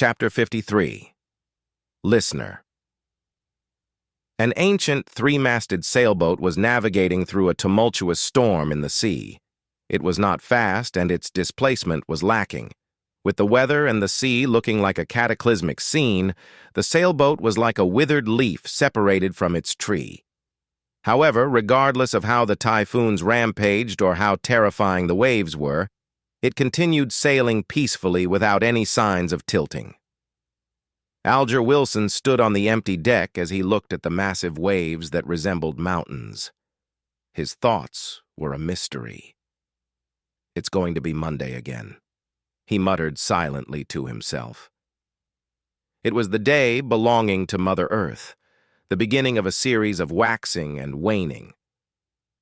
Chapter 53. Listener. An ancient three-masted sailboat was navigating through a tumultuous storm in the sea. It was not fast, and its displacement was lacking. With the weather and the sea looking like a cataclysmic scene, the sailboat was like a withered leaf separated from its tree. However, regardless of how the typhoons rampaged or how terrifying the waves were, it continued sailing peacefully without any signs of tilting. Aler Wilson stood on the empty deck as he looked at the massive waves that resembled mountains. His thoughts were a mystery. "It's going to be Monday again," he muttered silently to himself. It was the day belonging to Mother Earth, the beginning of a series of waxing and waning.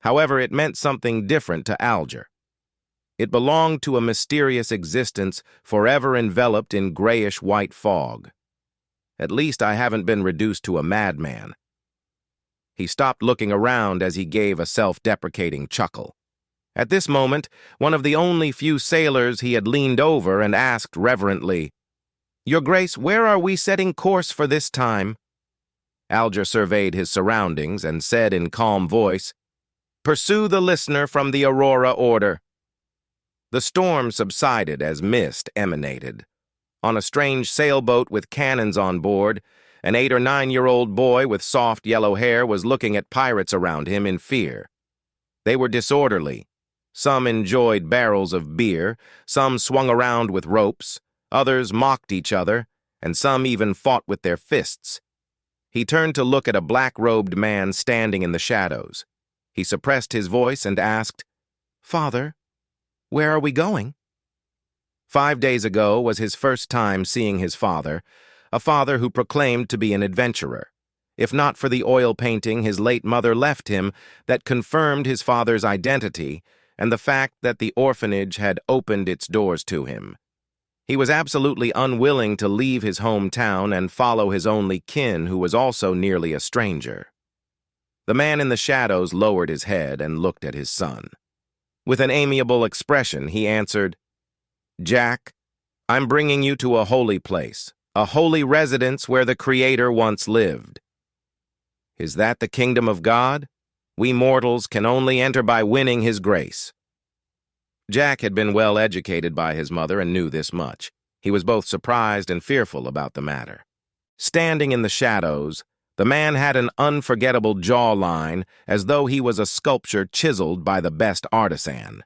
However, it meant something different to Aler. It belonged to a mysterious existence forever enveloped in grayish-white fog. "At least I haven't been reduced to a madman." He stopped looking around as he gave a self-deprecating chuckle. At this moment, one of the only few sailors he had leaned over and asked reverently, "Your Grace, where are we setting course for this time?" Aler surveyed his surroundings and said in calm voice, "Pursue the listener from the Aurora order." The storm subsided as mist emanated. On a strange sailboat with cannons on board, an 8- or 9-year-old boy with soft yellow hair was looking at pirates around him in fear. They were disorderly. Some enjoyed barrels of beer, some swung around with ropes, others mocked each other, and some even fought with their fists. He turned to look at a black-robed man standing in the shadows. He suppressed his voice and asked, "Father, where are we going?" 5 days ago was his first time seeing his father, a father who proclaimed to be an adventurer. If not for the oil painting his late mother left him that confirmed his father's identity and the fact that the orphanage had opened its doors to him. He was absolutely unwilling to leave his hometown and follow his only kin, who was also nearly a stranger. The man in the shadows lowered his head and looked at his son. With an amiable expression, he answered, "Jack, I'm bringing you to a holy place, a holy residence where the Creator once lived." "Is that the kingdom of God? We mortals can only enter by winning His grace." Jack had been well educated by his mother and knew this much. He was both surprised and fearful about the matter. Standing in the shadows, the man had an unforgettable jawline, as though he was a sculpture chiseled by the best artisan.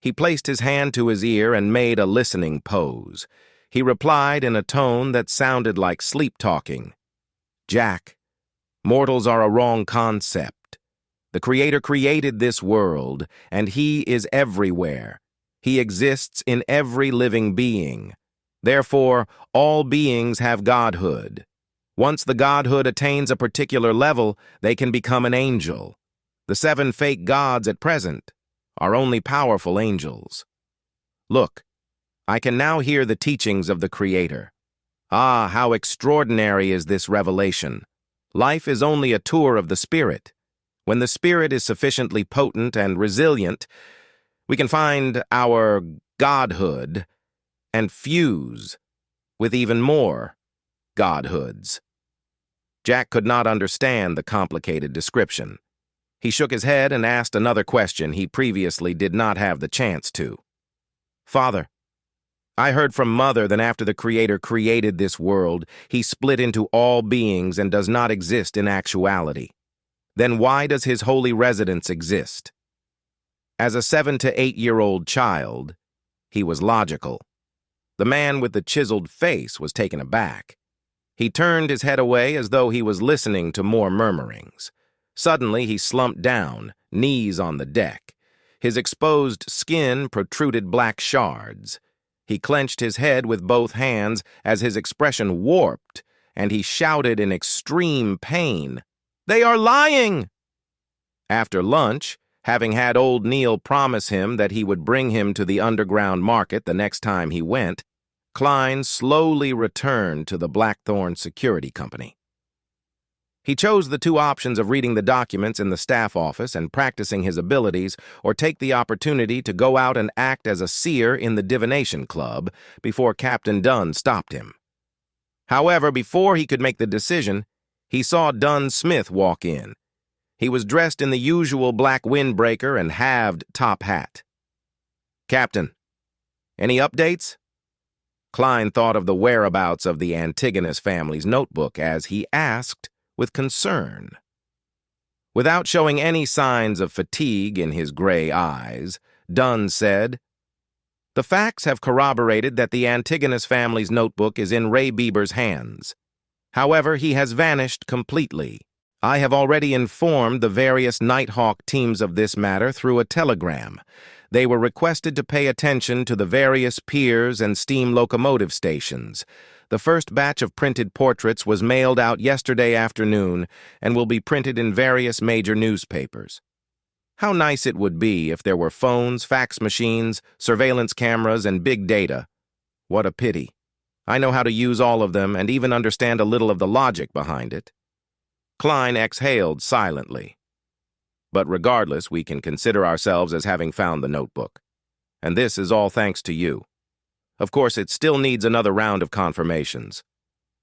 He placed his hand to his ear and made a listening pose. He replied in a tone that sounded like sleep-talking. "Jack, mortals are a wrong concept. The Creator created this world, and He is everywhere. He exists in every living being. Therefore, all beings have godhood. Once the godhood attains a particular level, they can become an angel. The 7 fake gods at present are only powerful angels. Look, I can now hear the teachings of the Creator. Ah, how extraordinary is this revelation. Life is only a tour of the spirit. When the spirit is sufficiently potent and resilient, we can find our godhood and fuse with even more godhoods." Jack could not understand the complicated description. He shook his head and asked another question he previously did not have the chance to. "Father, I heard from Mother that after the Creator created this world, He split into all beings and does not exist in actuality. Then why does His holy residence exist?" As a 7- to 8-year-old child, he was logical. The man with the chiseled face was taken aback. He turned his head away as though he was listening to more murmurings. Suddenly, he slumped down, knees on the deck. His exposed skin protruded black shards. He clenched his head with both hands as his expression warped, and he shouted in extreme pain, "They are lying!" After lunch, having had old Neil promise him that he would bring him to the underground market the next time he went, Klein slowly returned to the Blackthorn Security Company. He chose the 2 options of reading the documents in the staff office and practicing his abilities, or take the opportunity to go out and act as a seer in the Divination Club before Captain Dunn stopped him. However, before he could make the decision, he saw Dunn Smith walk in. He was dressed in the usual black windbreaker and halved top hat. "Captain, any updates?" Klein thought of the whereabouts of the Antigonus family's notebook as he asked with concern. Without showing any signs of fatigue in his gray eyes, Dunn said, "The facts have corroborated that the Antigonus family's notebook is in Ray Bieber's hands. However, he has vanished completely. I have already informed the various Nighthawk teams of this matter through a telegram. They were requested to pay attention to the various piers and steam locomotive stations. The first batch of printed portraits was mailed out yesterday afternoon and will be printed in various major newspapers. How nice it would be if there were phones, fax machines, surveillance cameras, and big data. What a pity. I know how to use all of them and even understand a little of the logic behind it." Klein exhaled silently. "But regardless, we can consider ourselves as having found the notebook. And this is all thanks to you. Of course, it still needs another round of confirmations.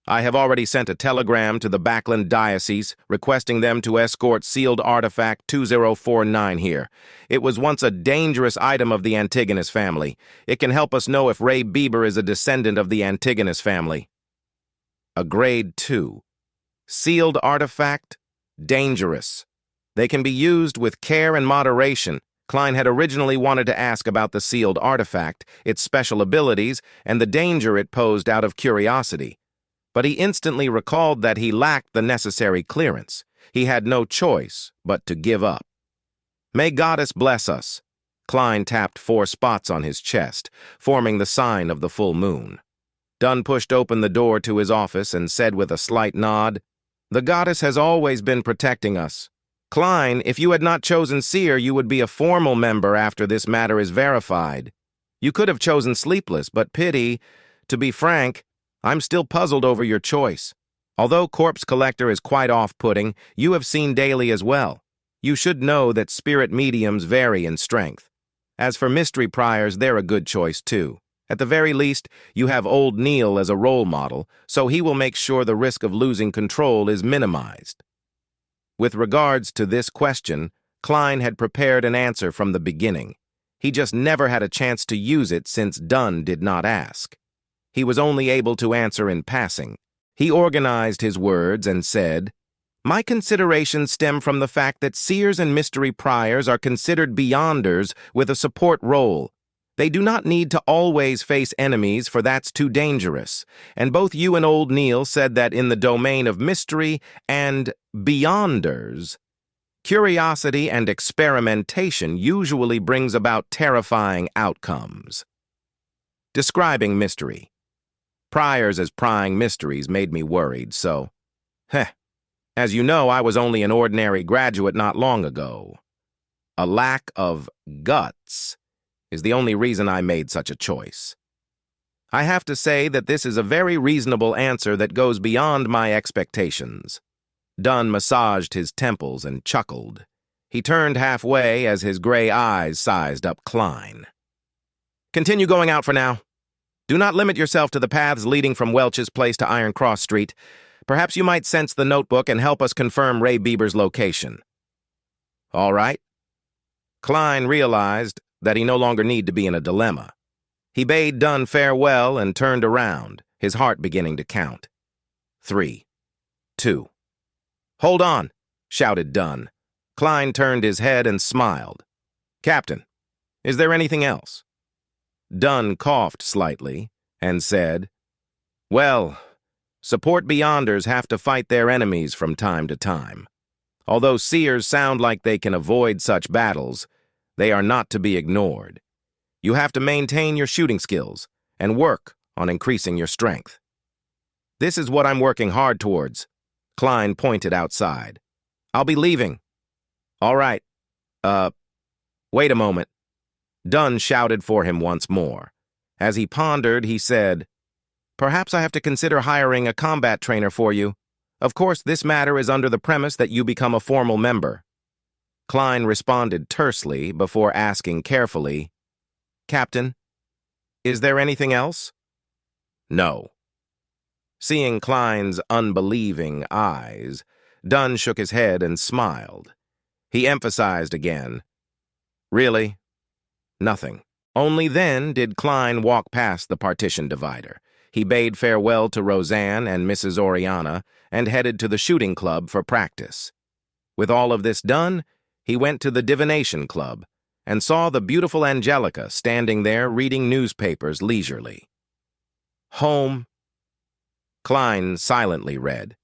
I have already sent a telegram to the Backland Diocese requesting them to escort sealed artifact 2049 here. It was once a dangerous item of the Antigonus family. It can help us know if Ray Bieber is a descendant of the Antigonus family." A grade 2. Sealed artifact? Dangerous. They can be used with care and moderation. Klein had originally wanted to ask about the sealed artifact, its special abilities, and the danger it posed out of curiosity. But he instantly recalled that he lacked the necessary clearance. He had no choice but to give up. "May Goddess bless us." Klein tapped 4 spots on his chest, forming the sign of the full moon. Dunn pushed open the door to his office and said with a slight nod, "The Goddess has always been protecting us. Klein, if you had not chosen Seer, you would be a formal member after this matter is verified. You could have chosen Sleepless, but pity, to be frank, I'm still puzzled over your choice. Although Corpse Collector is quite off-putting, you have seen daily as well. You should know that spirit mediums vary in strength. As for Mystery Priors, they're a good choice too. At the very least, you have old Neil as a role model, so he will make sure the risk of losing control is minimized." With regards to this question, Klein had prepared an answer from the beginning. He just never had a chance to use it since Dunn did not ask. He was only able to answer in passing. He organized his words and said, "My considerations stem from the fact that Seers and Mystery Priors are considered beyonders with a support role. They do not need to always face enemies, for that's too dangerous. And both you and old Neil said that in the domain of mystery and beyonders, curiosity and experimentation usually brings about terrifying outcomes." Describing mystery. Priors as prying mysteries made me worried, so... As you know, I was only an ordinary graduate not long ago. A lack of guts is the only reason I made such a choice. I have to say that this is a very reasonable answer that goes beyond my expectations. Dunn massaged his temples and chuckled. He turned halfway as his gray eyes sized up Klein. "Continue going out for now. Do not limit yourself to the paths leading from Welch's Place to Iron Cross Street. Perhaps you might sense the notebook and help us confirm Ray Bieber's location." "All right." Klein realized that he no longer needed to be in a dilemma. He bade Dunn farewell and turned around, his heart beginning to count. 3, 2. "Hold on," shouted Dunn. Klein turned his head and smiled. "Captain, is there anything else?" Dunn coughed slightly and said, "Well, support beyonders have to fight their enemies from time to time. Although Seers sound like they can avoid such battles, they are not to be ignored. You have to maintain your shooting skills and work on increasing your strength. This is what I'm working hard towards." Klein pointed outside. "I'll be leaving." "All right. Wait a moment." Dunn shouted for him once more. As he pondered, he said, "Perhaps I have to consider hiring a combat trainer for you. Of course, this matter is under the premise that you become a formal member." Klein responded tersely before asking carefully, "Captain, is there anything else?" "No." Seeing Klein's unbelieving eyes, Dunn shook his head and smiled. He emphasized again, "Really? Nothing." Only then did Klein walk past the partition divider. He bade farewell to Roseanne and Mrs. Oriana and headed to the shooting club for practice. With all of this done, he went to the Divination Club and saw the beautiful Angelica standing there reading newspapers leisurely. "Home," Klein silently read.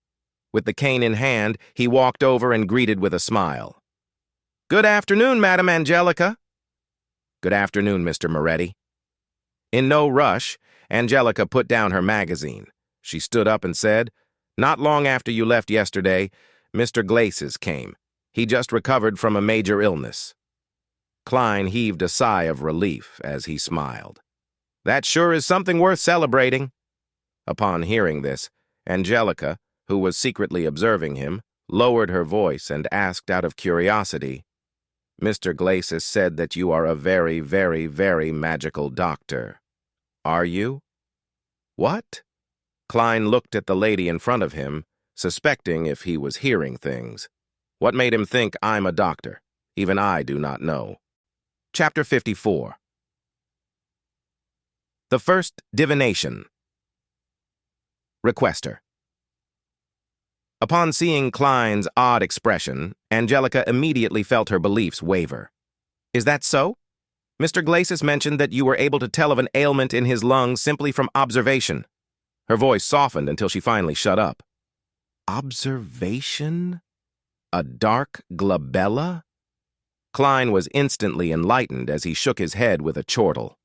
With the cane in hand, he walked over and greeted with a smile. "Good afternoon, Madam Angelica." "Good afternoon, Mr. Moretti." In no rush, Angelica put down her magazine. She stood up and said, "Not long after you left yesterday, Mr. Glacis came. He just recovered from a major illness." Klein heaved a sigh of relief as he smiled. "That sure is something worth celebrating." Upon hearing this, Angelica, who was secretly observing him, lowered her voice and asked out of curiosity, "Mr. Glacis said that you are a very, very, very magical doctor. Are you?" "What?" Klein looked at the lady in front of him, suspecting if he was hearing things. "What made him think I'm a doctor? Even I do not know." Chapter 54. The First Divination. Requester. Upon seeing Klein's odd expression, Angelica immediately felt her beliefs waver. "Is that so? Mr. Glacis mentioned that you were able to tell of an ailment in his lungs simply from observation." Her voice softened until she finally shut up. Observation? A dark glabella? Klein was instantly enlightened as he shook his head with a chortle.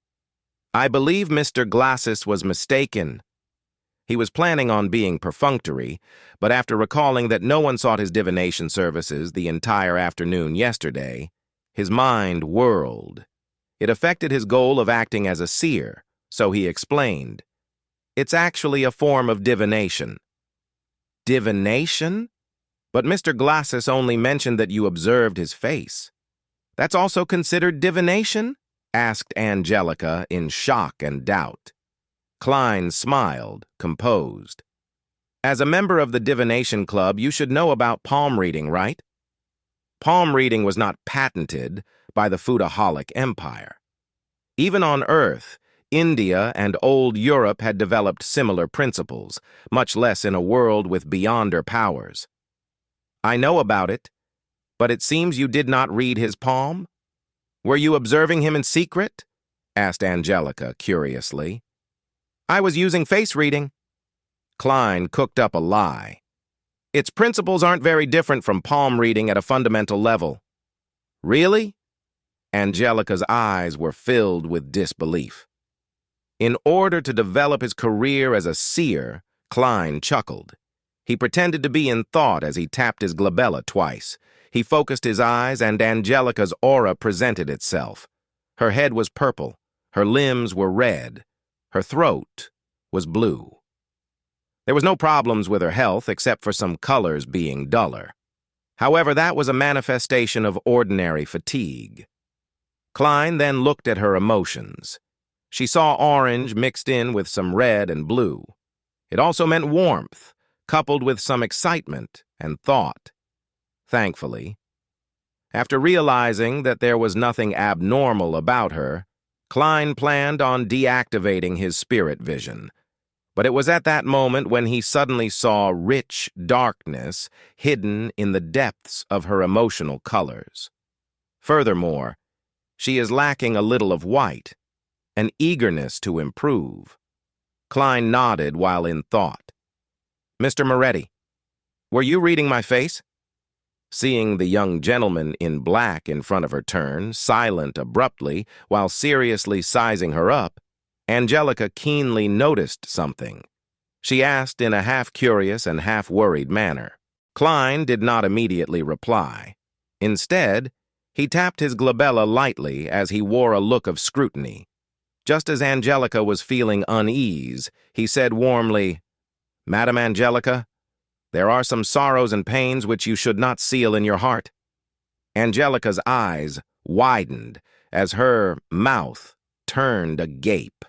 "I believe Mr. Glacis was mistaken." He was planning on being perfunctory, but after recalling that no one sought his divination services the entire afternoon yesterday, his mind whirled. It affected his goal of acting as a seer, so he explained, "It's actually a form of divination." "Divination? But Mr. Glacis only mentioned that you observed his face. That's also considered divination?" asked Angelica in shock and doubt. Klein smiled, composed. "As a member of the Divination Club, you should know about palm reading, right?" Palm reading was not patented by the Foodaholic Empire. Even on Earth, India and old Europe had developed similar principles, much less in a world with beyonder powers. "I know about it, but it seems you did not read his palm? Were you observing him in secret?" asked Angelica curiously. "I was using face reading." Klein cooked up a lie. "Its principles aren't very different from palm reading at a fundamental level." "Really?" Angelica's eyes were filled with disbelief. In order to develop his career as a seer, Klein chuckled. He pretended to be in thought as he tapped his glabella twice. He focused his eyes, and Angelica's aura presented itself. Her head was purple, her limbs were red, her throat was blue. There was no problems with her health except for some colors being duller. However, that was a manifestation of ordinary fatigue. Klein then looked at her emotions. She saw orange mixed in with some red and blue. It also meant warmth, coupled with some excitement and thought. Thankfully, after realizing that there was nothing abnormal about her, Klein planned on deactivating his spirit vision. But it was at that moment when he suddenly saw rich darkness hidden in the depths of her emotional colors. Furthermore, she is lacking a little of white, an eagerness to improve. Klein nodded while in thought. "Mr. Moretti, were you reading my face?" Seeing the young gentleman in black in front of her turn, silent abruptly, while seriously sizing her up, Angelica keenly noticed something. She asked in a half-curious and half-worried manner. Klein did not immediately reply. Instead, he tapped his glabella lightly as he wore a look of scrutiny. Just as Angelica was feeling unease, he said warmly, "Madam Angelica, there are some sorrows and pains which you should not seal in your heart." Angelica's eyes widened as her mouth turned agape.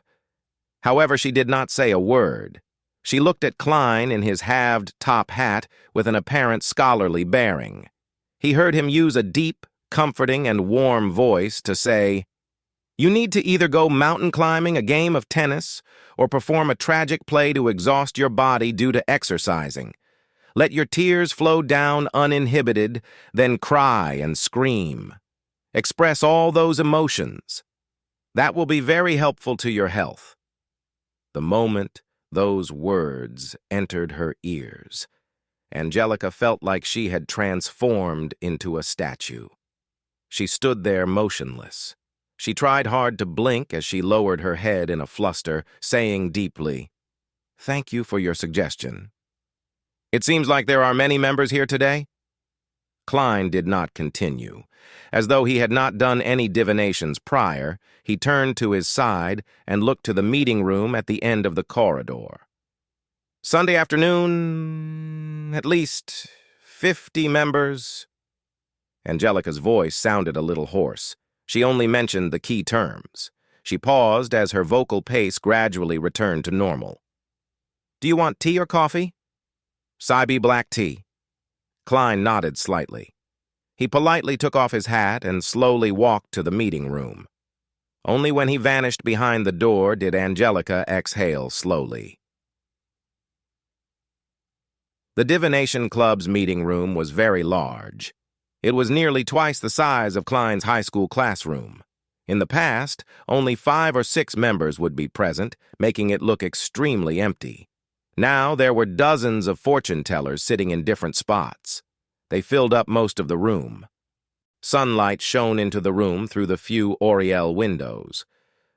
However, she did not say a word. She looked at Klein in his halved top hat with an apparent scholarly bearing. He heard him use a deep, comforting, and warm voice to say, "You need to either go mountain climbing, a game of tennis, or perform a tragic play to exhaust your body due to exercising. Let your tears flow down uninhibited, then cry and scream. Express all those emotions. That will be very helpful to your health." The moment those words entered her ears, Angelica felt like she had transformed into a statue. She stood there motionless. She tried hard to blink as she lowered her head in a fluster, saying deeply, "Thank you for your suggestion. It seems like there are many members here today?" Klein did not continue. As though he had not done any divinations prior, he turned to his side and looked to the meeting room at the end of the corridor. "Sunday afternoon, at least 50 members." Angelica's voice sounded a little hoarse. She only mentioned the key terms. She paused as her vocal pace gradually returned to normal. "Do you want tea or coffee?" "Saibi black tea." Klein nodded slightly. He politely took off his hat and slowly walked to the meeting room. Only when he vanished behind the door did Angelica exhale slowly. The Divination Club's meeting room was very large. It was nearly twice the size of Klein's high school classroom. In the past, only 5 or 6 members would be present, making it look extremely empty. Now there were dozens of fortune tellers sitting in different spots. They filled up most of the room. Sunlight shone into the room through the few oriel windows.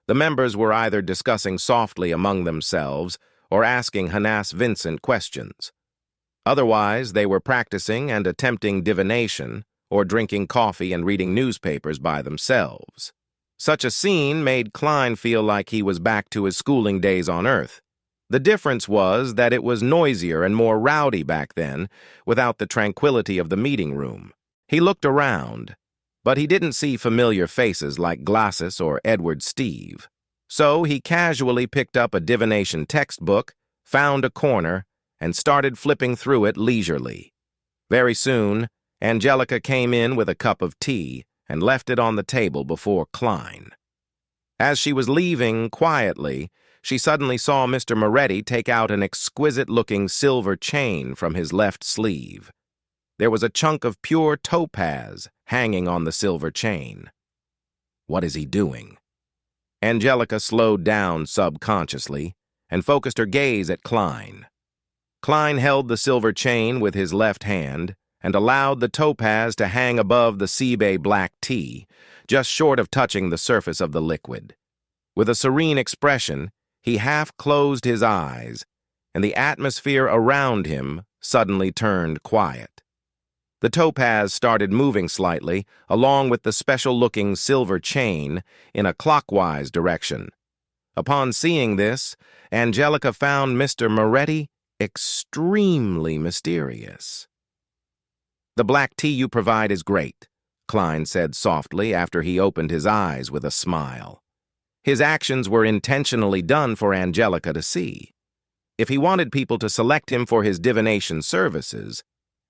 The members were either discussing softly among themselves or asking Hanas Vincent questions. Otherwise, they were practicing and attempting divination or drinking coffee and reading newspapers by themselves. Such a scene made Klein feel like he was back to his schooling days on Earth. The difference was that it was noisier and more rowdy back then, without the tranquility of the meeting room. He looked around, but he didn't see familiar faces like Glasses or Edward Steve. So he casually picked up a divination textbook, found a corner, and started flipping through it leisurely. Very soon, Angelica came in with a cup of tea and left it on the table before Klein. As she was leaving quietly, she suddenly saw Mr. Moretti take out an exquisite-looking silver chain from his left sleeve. There was a chunk of pure topaz hanging on the silver chain. What is he doing? Angelica slowed down subconsciously and focused her gaze at Klein. Klein held the silver chain with his left hand and allowed the topaz to hang above the Seabay black tea, just short of touching the surface of the liquid. With a serene expression, he half-closed his eyes, and the atmosphere around him suddenly turned quiet. The topaz started moving slightly, along with the special-looking silver chain, in a clockwise direction. Upon seeing this, Angelica found Mr. Moretti extremely mysterious. "The black tea you provide is great," Klein said softly after he opened his eyes with a smile. His actions were intentionally done for Angelica to see. If he wanted people to select him for his divination services,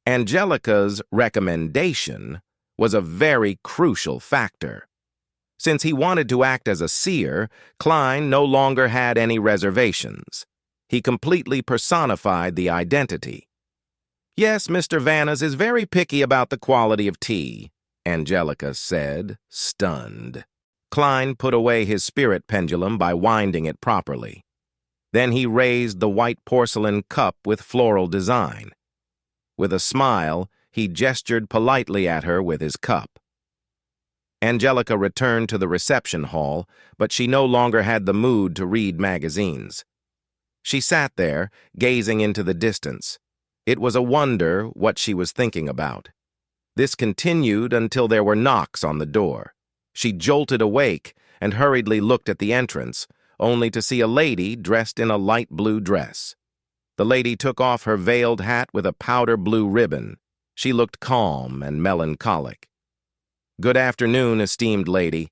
Angelica's recommendation was a very crucial factor. Since he wanted to act as a seer, Klein no longer had any reservations. He completely personified the identity. "Yes, Mr. Vannas is very picky about the quality of tea," Angelica said, stunned. Klein put away his spirit pendulum by winding it properly. Then he raised the white porcelain cup with floral design. With a smile, he gestured politely at her with his cup. Angelica returned to the reception hall, but she no longer had the mood to read magazines. She sat there, gazing into the distance. It was a wonder what she was thinking about. This continued until there were knocks on the door. She jolted awake and hurriedly looked at the entrance, only to see a lady dressed in a light blue dress. The lady took off her veiled hat with a powder blue ribbon. She looked calm and melancholic. "Good afternoon, esteemed lady.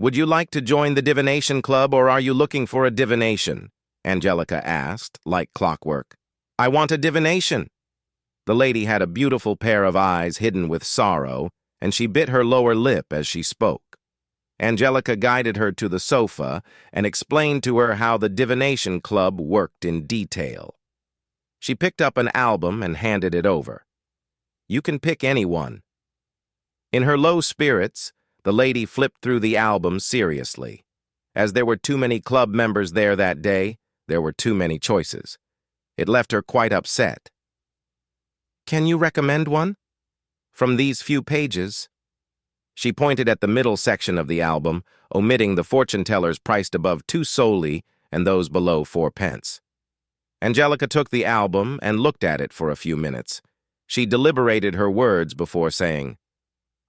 Would you like to join the Divination Club, or are you looking for a divination?" Angelica asked, like clockwork. I want a divination. The lady had a beautiful pair of eyes hidden with sorrow, and she bit her lower lip as she spoke. Angelica guided her to the sofa and explained to her how the Divination Club worked in detail. She picked up an album and handed it over. You can pick any one. In her low spirits, the lady flipped through the album seriously. As there were too many club members there that day, there were too many choices. It left her quite upset. Can you recommend one? From these few pages. She pointed at the middle section of the album, omitting the fortune-tellers priced above 2 soldi and those below 4 pence. Angelica took the album and looked at it for a few minutes. She deliberated her words before saying,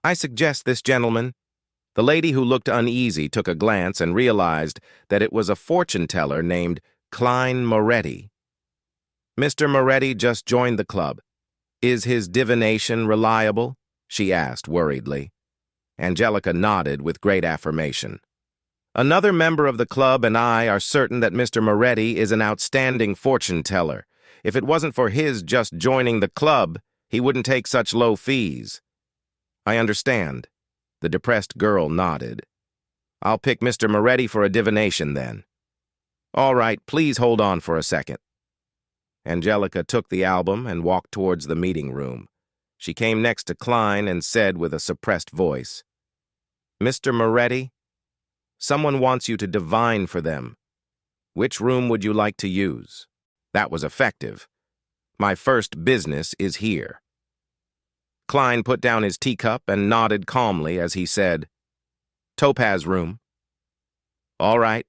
I suggest this gentleman. The lady who looked uneasy took a glance and realized that it was a fortune-teller named Klein Moretti. Mr. Moretti just joined the club. Is his divination reliable? She asked worriedly. Angelica nodded with great affirmation. Another member of the club and I are certain that Mr. Moretti is an outstanding fortune-teller. If it wasn't for his just joining the club, he wouldn't take such low fees. I understand. The depressed girl nodded. I'll pick Mr. Moretti for a divination then. All right, please hold on for a second. Angelica took the album and walked towards the meeting room. She came next to Klein and said with a suppressed voice, Mr. Moretti, someone wants you to divine for them. Which room would you like to use? That was effective. My first business is here. Klein put down his teacup and nodded calmly as he said, Topaz room. All right.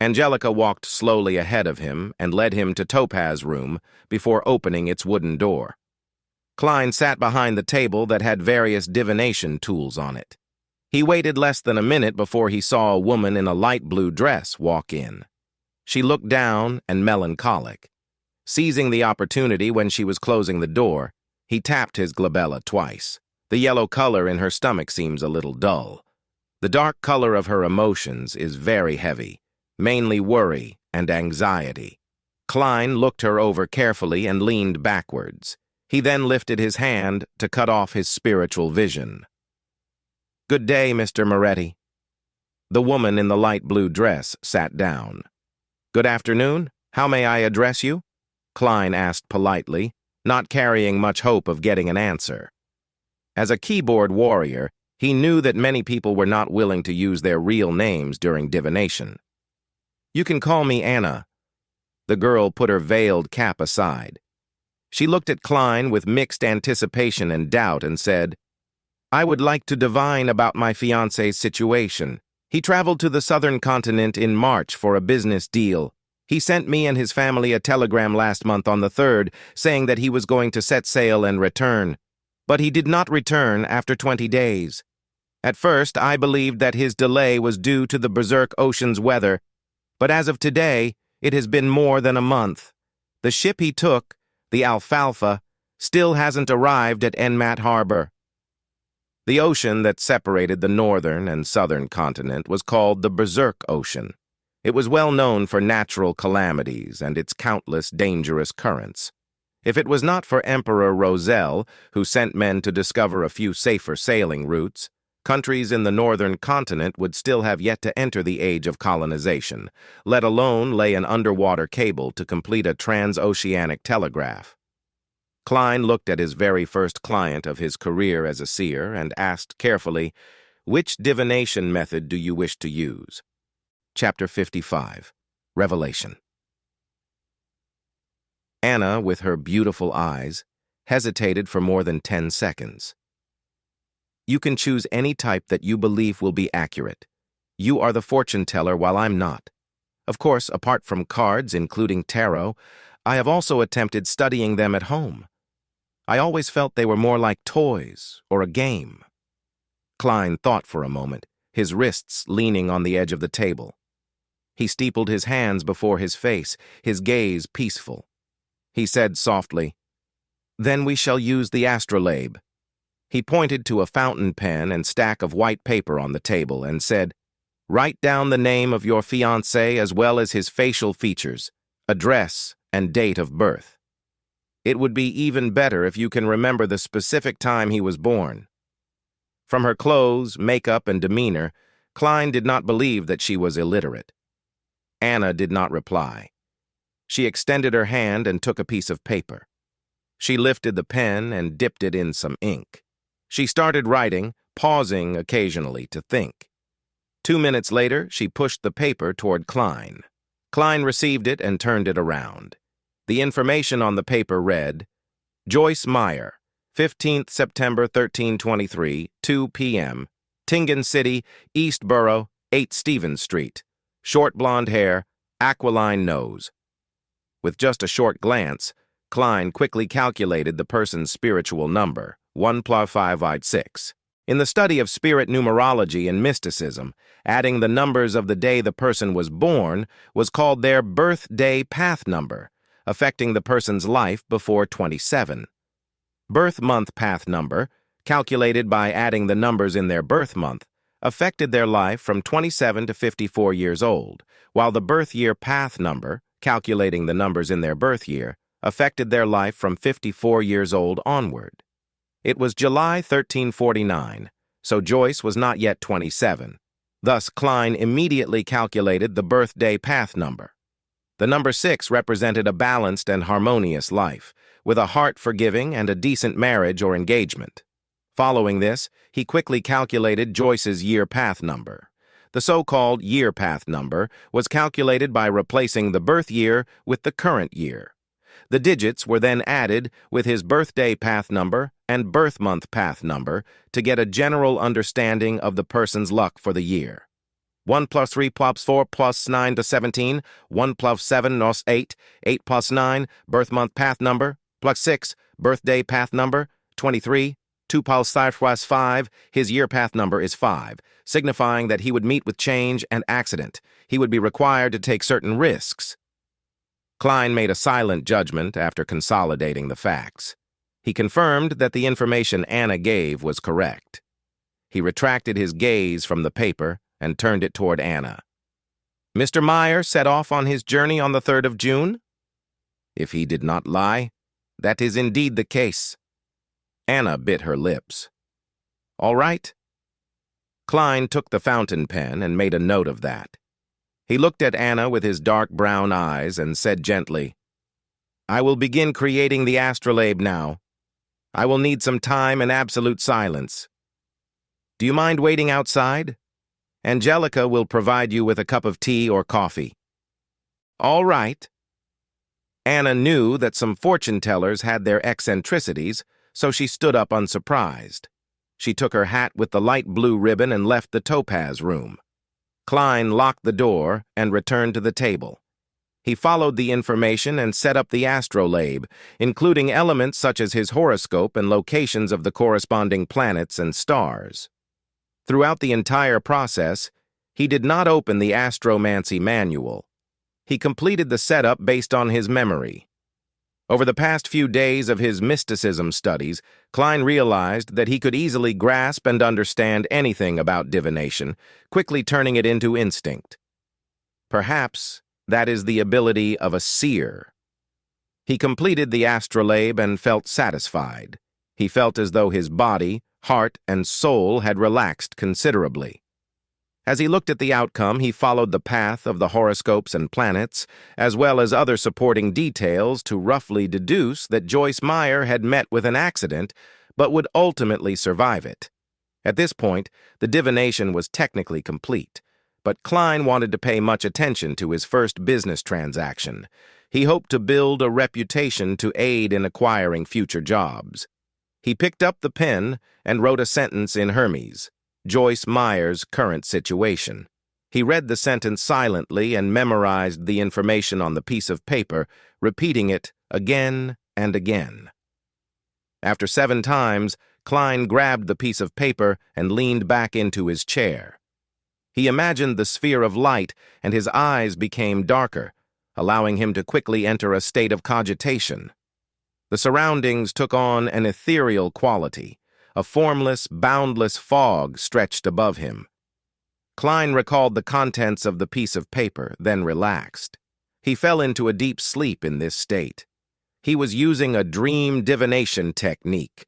Angelica walked slowly ahead of him and led him to Topaz room before opening its wooden door. Klein sat behind the table that had various divination tools on it. He waited less than a minute before he saw a woman in a light blue dress walk in. She looked down and melancholic. Seizing the opportunity when she was closing the door, he tapped his glabella twice. The yellow color in her stomach seems a little dull. The dark color of her emotions is very heavy, mainly worry and anxiety. Klein looked her over carefully and leaned backwards. He then lifted his hand to cut off his spiritual vision. Good day, Mr. Moretti. The woman in the light blue dress sat down. Good afternoon. How may I address you? Klein asked politely, not carrying much hope of getting an answer. As a keyboard warrior, he knew that many people were not willing to use their real names during divination. You can call me Anna. The girl put her veiled cap aside. She looked at Klein with mixed anticipation and doubt and said, I would like to divine about my fiancé's situation. He traveled to the southern continent in March for a business deal. He sent me and his family a telegram last month on the 3rd saying that he was going to set sail and return. But he did not return after 20 days. At first, I believed that his delay was due to the berserk ocean's weather, but as of today, it has been more than a month. The ship he took, the Alfalfa, still hasn't arrived at Enhancement Harbor. The ocean that separated the northern and southern continent was called the Berserk Ocean. It was well known for natural calamities and its countless dangerous currents. If it was not for Emperor Roselle, who sent men to discover a few safer sailing routes, countries in the northern continent would still have yet to enter the age of colonization, let alone lay an underwater cable to complete a transoceanic telegraph. Klein looked at his very first client of his career as a seer and asked carefully, Which divination method do you wish to use? Chapter 55, Revelation. Anna, with her beautiful eyes, hesitated for more than 10 seconds. You can choose any type that you believe will be accurate. You are the fortune teller while I'm not. Of course, apart from cards, including tarot, I have also attempted studying them at home. I always felt they were more like toys or a game. Klein thought for a moment, his wrists leaning on the edge of the table. He steepled his hands before his face, his gaze peaceful. He said softly, Then we shall use the astrolabe. He pointed to a fountain pen and stack of white paper on the table and said, Write down the name of your fiancé as well as his facial features, address, and date of birth. It would be even better if you can remember the specific time he was born. From her clothes, makeup, and demeanor, Klein did not believe that she was illiterate. Anna did not reply. She extended her hand and took a piece of paper. She lifted the pen and dipped it in some ink. She started writing, pausing occasionally to think. 2 minutes later, she pushed the paper toward Klein. Klein received it and turned it around. The information on the paper read, Joyce Meyer, 15th September 1323, 2 p.m., Tingen City, East Borough, 8 Stevens Street. Short blonde hair, aquiline nose. With just a short glance, Klein quickly calculated the person's spiritual number, 1 + 5 = 6. In the study of spirit numerology and mysticism, adding the numbers of the day the person was born was called their birthday path number, affecting the person's life before 27. Birth month path number, calculated by adding the numbers in their birth month, affected their life from 27 to 54 years old, while the birth year path number, calculating the numbers in their birth year, affected their life from 54 years old onward. It was July 1349, so Joyce was not yet 27. Thus, Klein immediately calculated the birthday path number. The number 6 represented a balanced and harmonious life, with a heart forgiving and a decent marriage or engagement. Following this, he quickly calculated Joyce's year path number. The so-called year path number was calculated by replacing the birth year with the current year. The digits were then added with his birthday path number and birth month path number to get a general understanding of the person's luck for the year. 1 + 3 + 4 + 9 = 17, 1 + 7 = 8, 8 + 9, birth month path number, +6, birthday path number, 23, 2 + 5 + 5, his year path number is 5, signifying that he would meet with change and accident. He would be required to take certain risks. Klein made a silent judgment after consolidating the facts. He confirmed that the information Anna gave was correct. He retracted his gaze from the paper and turned it toward Anna. Mr. Meyer set off on his journey on the 3rd of June? If he did not lie, that is indeed the case. Anna bit her lips. All right. Klein took the fountain pen and made a note of that. He looked at Anna with his dark brown eyes and said gently, I will begin creating the astrolabe now. I will need some time and absolute silence. Do you mind waiting outside? Angelica will provide you with a cup of tea or coffee. All right. Anna knew that some fortune-tellers had their eccentricities, so she stood up unsurprised. She took her hat with the light blue ribbon and left the topaz room. Klein locked the door and returned to the table. He followed the information and set up the astrolabe, including elements such as his horoscope and locations of the corresponding planets and stars. Throughout the entire process, he did not open the astromancy manual. He completed the setup based on his memory. Over the past few days of his mysticism studies, Klein realized that he could easily grasp and understand anything about divination, quickly turning it into instinct. Perhaps that is the ability of a seer. He completed the astrolabe and felt satisfied. He felt as though his body, heart, and soul had relaxed considerably. As he looked at the outcome, he followed the path of the horoscopes and planets, as well as other supporting details to roughly deduce that Joyce Meyer had met with an accident, but would ultimately survive it. At this point, the divination was technically complete, but Klein wanted to pay much attention to his first business transaction. He hoped to build a reputation to aid in acquiring future jobs. He picked up the pen and wrote a sentence in Hermes, Joyce Meyer's current situation. He read the sentence silently and memorized the information on the piece of paper, repeating it again and again. After 7 times, Klein grabbed the piece of paper and leaned back into his chair. He imagined the sphere of light, and his eyes became darker, allowing him to quickly enter a state of cogitation. The surroundings took on an ethereal quality. A formless, boundless fog stretched above him. Klein recalled the contents of the piece of paper, then relaxed. He fell into a deep sleep in this state. He was using a dream divination technique,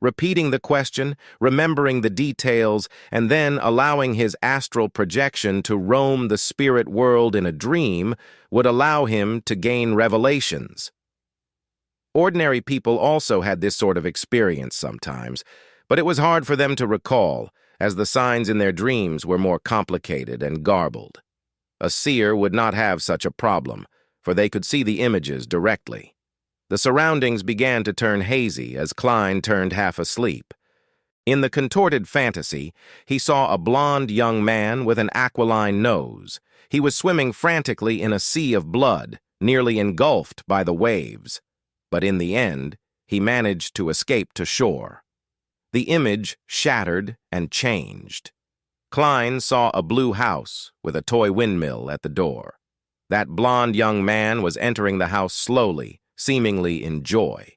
repeating the question, remembering the details, and then allowing his astral projection to roam the spirit world in a dream would allow him to gain revelations. Ordinary people also had this sort of experience sometimes, but it was hard for them to recall, as the signs in their dreams were more complicated and garbled. A seer would not have such a problem, for they could see the images directly. The surroundings began to turn hazy as Klein turned half asleep. In the contorted fantasy, he saw a blond young man with an aquiline nose. He was swimming frantically in a sea of blood, nearly engulfed by the waves. But in the end, he managed to escape to shore. The image shattered and changed. Klein saw a blue house with a toy windmill at the door. That blond young man was entering the house slowly, seemingly in joy.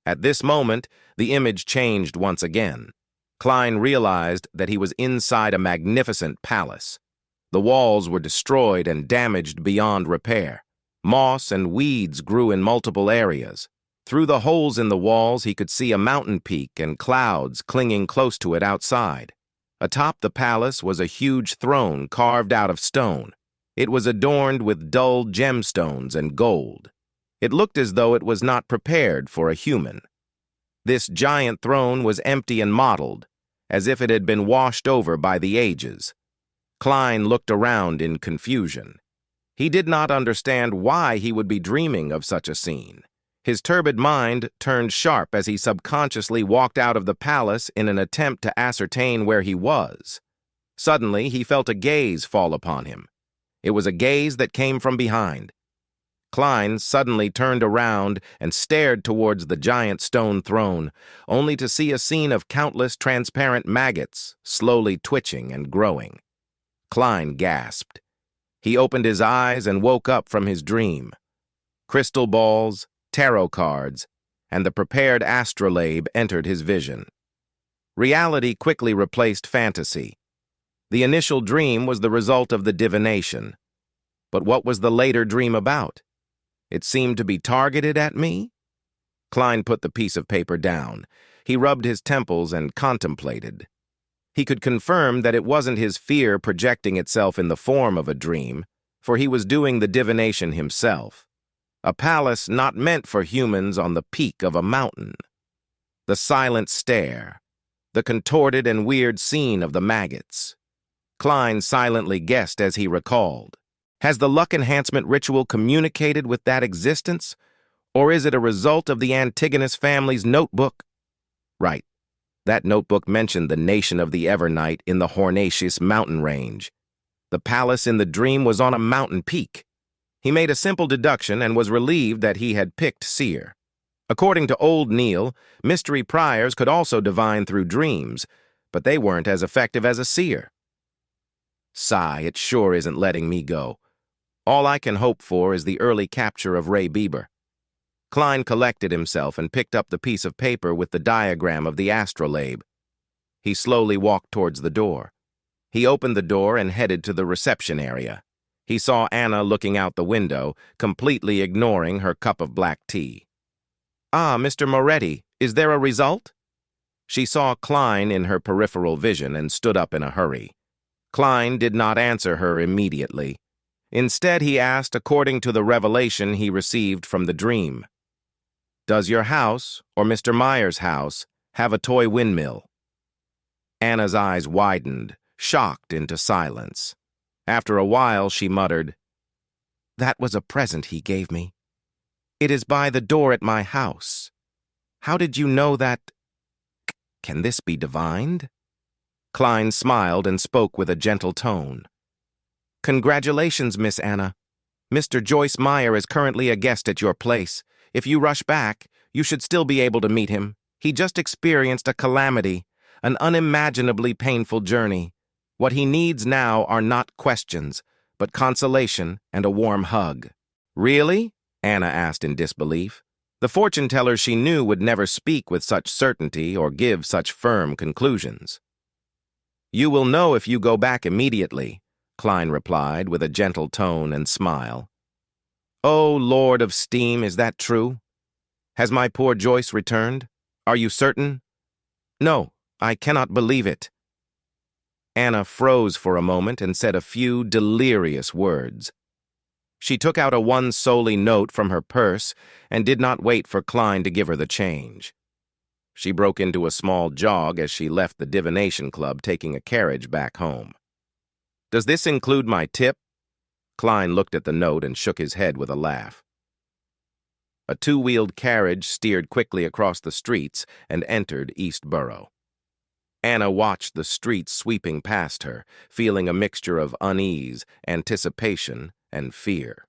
At this moment, the image changed once again. Klein realized that he was inside a magnificent palace. The walls were destroyed and damaged beyond repair. Moss and weeds grew in multiple areas. Through the holes in the walls, he could see a mountain peak and clouds clinging close to it outside. Atop the palace was a huge throne carved out of stone. It was adorned with dull gemstones and gold. It looked as though it was not prepared for a human. This giant throne was empty and mottled, as if it had been washed over by the ages. Klein looked around in confusion. He did not understand why he would be dreaming of such a scene. His turbid mind turned sharp as he subconsciously walked out of the palace in an attempt to ascertain where he was. Suddenly, he felt a gaze fall upon him. It was a gaze that came from behind. Klein suddenly turned around and stared towards the giant stone throne, only to see a scene of countless transparent maggots slowly twitching and growing. Klein gasped. He opened his eyes and woke up from his dream. Crystal balls, tarot cards, and the prepared astrolabe entered his vision. Reality quickly replaced fantasy. The initial dream was the result of the divination. But what was the later dream about? It seemed to be targeted at me? Klein put the piece of paper down. He rubbed his temples and contemplated. He could confirm that it wasn't his fear projecting itself in the form of a dream, for he was doing the divination himself. A palace not meant for humans on the peak of a mountain. The silent stare. The contorted and weird scene of the maggots. Klein silently guessed as he recalled. Has the luck enhancement ritual communicated with that existence? Or is it a result of the Antigonus family's notebook? Right. That notebook mentioned the nation of the Evernight in the Hornacious mountain range. The palace in the dream was on a mountain peak. He made a simple deduction and was relieved that he had picked Seer. According to Old Neil, mystery priors could also divine through dreams, but they weren't as effective as a seer. Sigh, it sure isn't letting me go. All I can hope for is the early capture of Ray Bieber. Klein collected himself and picked up the piece of paper with the diagram of the astrolabe. He slowly walked towards the door. He opened the door and headed to the reception area. He saw Anna looking out the window, completely ignoring her cup of black tea. "Ah, Mr. Moretti, is there a result?" She saw Klein in her peripheral vision and stood up in a hurry. Klein did not answer her immediately. Instead, he asked according to the revelation he received from the dream. "Does your house, or Mr. Meyer's house, have a toy windmill?" Anna's eyes widened, shocked into silence. After a while, she muttered, "That was a present he gave me. It is by the door at my house. How did you know that? Can this be divined?" Klein smiled and spoke with a gentle tone. "Congratulations, Miss Anna. Mr. Joyce Meyer is currently a guest at your place. If you rush back, you should still be able to meet him. He just experienced a calamity, an unimaginably painful journey. What he needs now are not questions, but consolation and a warm hug." "Really?" Anna asked in disbelief. The fortune-teller she knew would never speak with such certainty or give such firm conclusions. You will know if you go back immediately, Klein replied with a gentle tone and smile. Oh, Lord of Steam, is that true? Has my poor Joyce returned? Are you certain? No, I cannot believe it. Anna froze for a moment and said a few delirious words. She took out a one-solely note from her purse and did not wait for Klein to give her the change. She broke into a small jog as she left the Divination Club, taking a carriage back home. Does this include my tip? Klein looked at the note and shook his head with a laugh. A two-wheeled carriage steered quickly across the streets and entered East Borough. Anna watched the streets sweeping past her, feeling a mixture of unease, anticipation, and fear.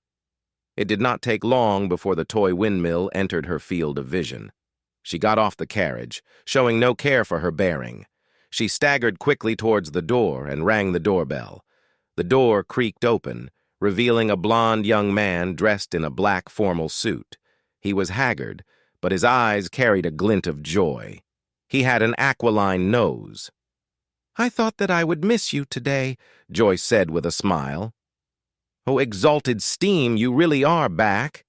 It did not take long before the toy windmill entered her field of vision. She got off the carriage, showing no care for her bearing. She staggered quickly towards the door and rang the doorbell. The door creaked open, revealing a blond young man dressed in a black formal suit. He was haggard, but his eyes carried a glint of joy. He had an aquiline nose. "I thought that I would miss you today," Joyce said with a smile. "Oh, exalted Steam, you really are back."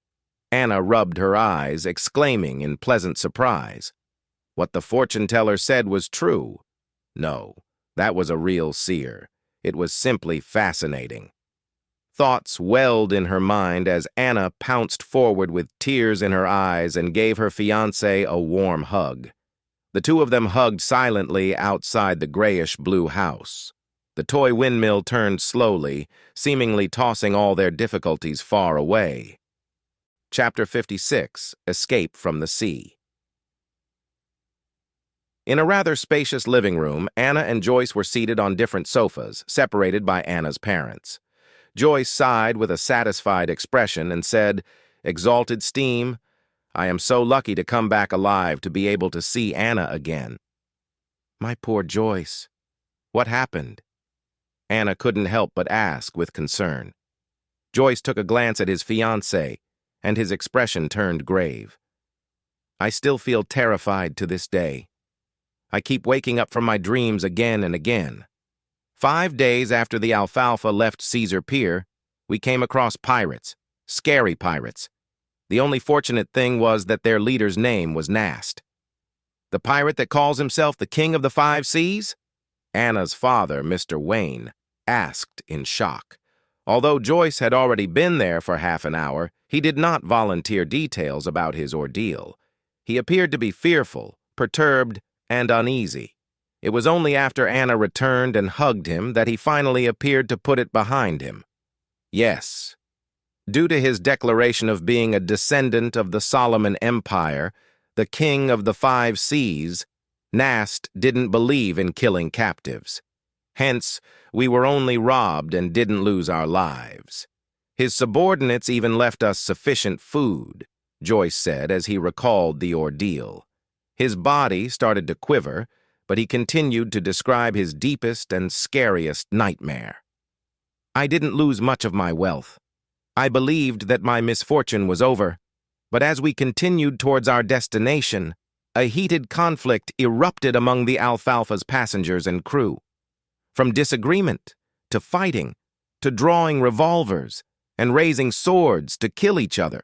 Anna rubbed her eyes, exclaiming in pleasant surprise. What the fortune-teller said was true. No, that was a real seer. It was simply fascinating. Thoughts welled in her mind as Anna pounced forward with tears in her eyes and gave her fiancé a warm hug. The two of them hugged silently outside the grayish-blue house. The toy windmill turned slowly, seemingly tossing all their difficulties far away. Chapter 56, Escape from the Sea. In a rather spacious living room, Anna and Joyce were seated on different sofas, separated by Anna's parents. Joyce sighed with a satisfied expression and said, "Exalted Steam, I am so lucky to come back alive to be able to see Anna again." "My poor Joyce, what happened?" Anna couldn't help but ask with concern. Joyce took a glance at his fiancée, and his expression turned grave. "I still feel terrified to this day. I keep waking up from my dreams again and again. 5 days after the Alfalfa left Caesar Pier, we came across pirates, scary pirates. The only fortunate thing was that their leader's name was Nast. The pirate that calls himself the King of the Five Seas?" Anna's father, Mr. Wayne, asked in shock. Although Joyce had already been there for half an hour, he did not volunteer details about his ordeal. He appeared to be fearful, perturbed, and uneasy. It was only after Anna returned and hugged him that he finally appeared to put it behind him. Yes. Due to his declaration of being a descendant of the Solomon Empire, the King of the Five Seas, Nast didn't believe in killing captives. Hence, we were only robbed and didn't lose our lives. His subordinates even left us sufficient food, Joyce said as he recalled the ordeal. His body started to quiver, but he continued to describe his deepest and scariest nightmare. "I didn't lose much of my wealth. I believed that my misfortune was over, but as we continued towards our destination, a heated conflict erupted among the Alfalfa's passengers and crew. From disagreement, to fighting, to drawing revolvers, and raising swords to kill each other.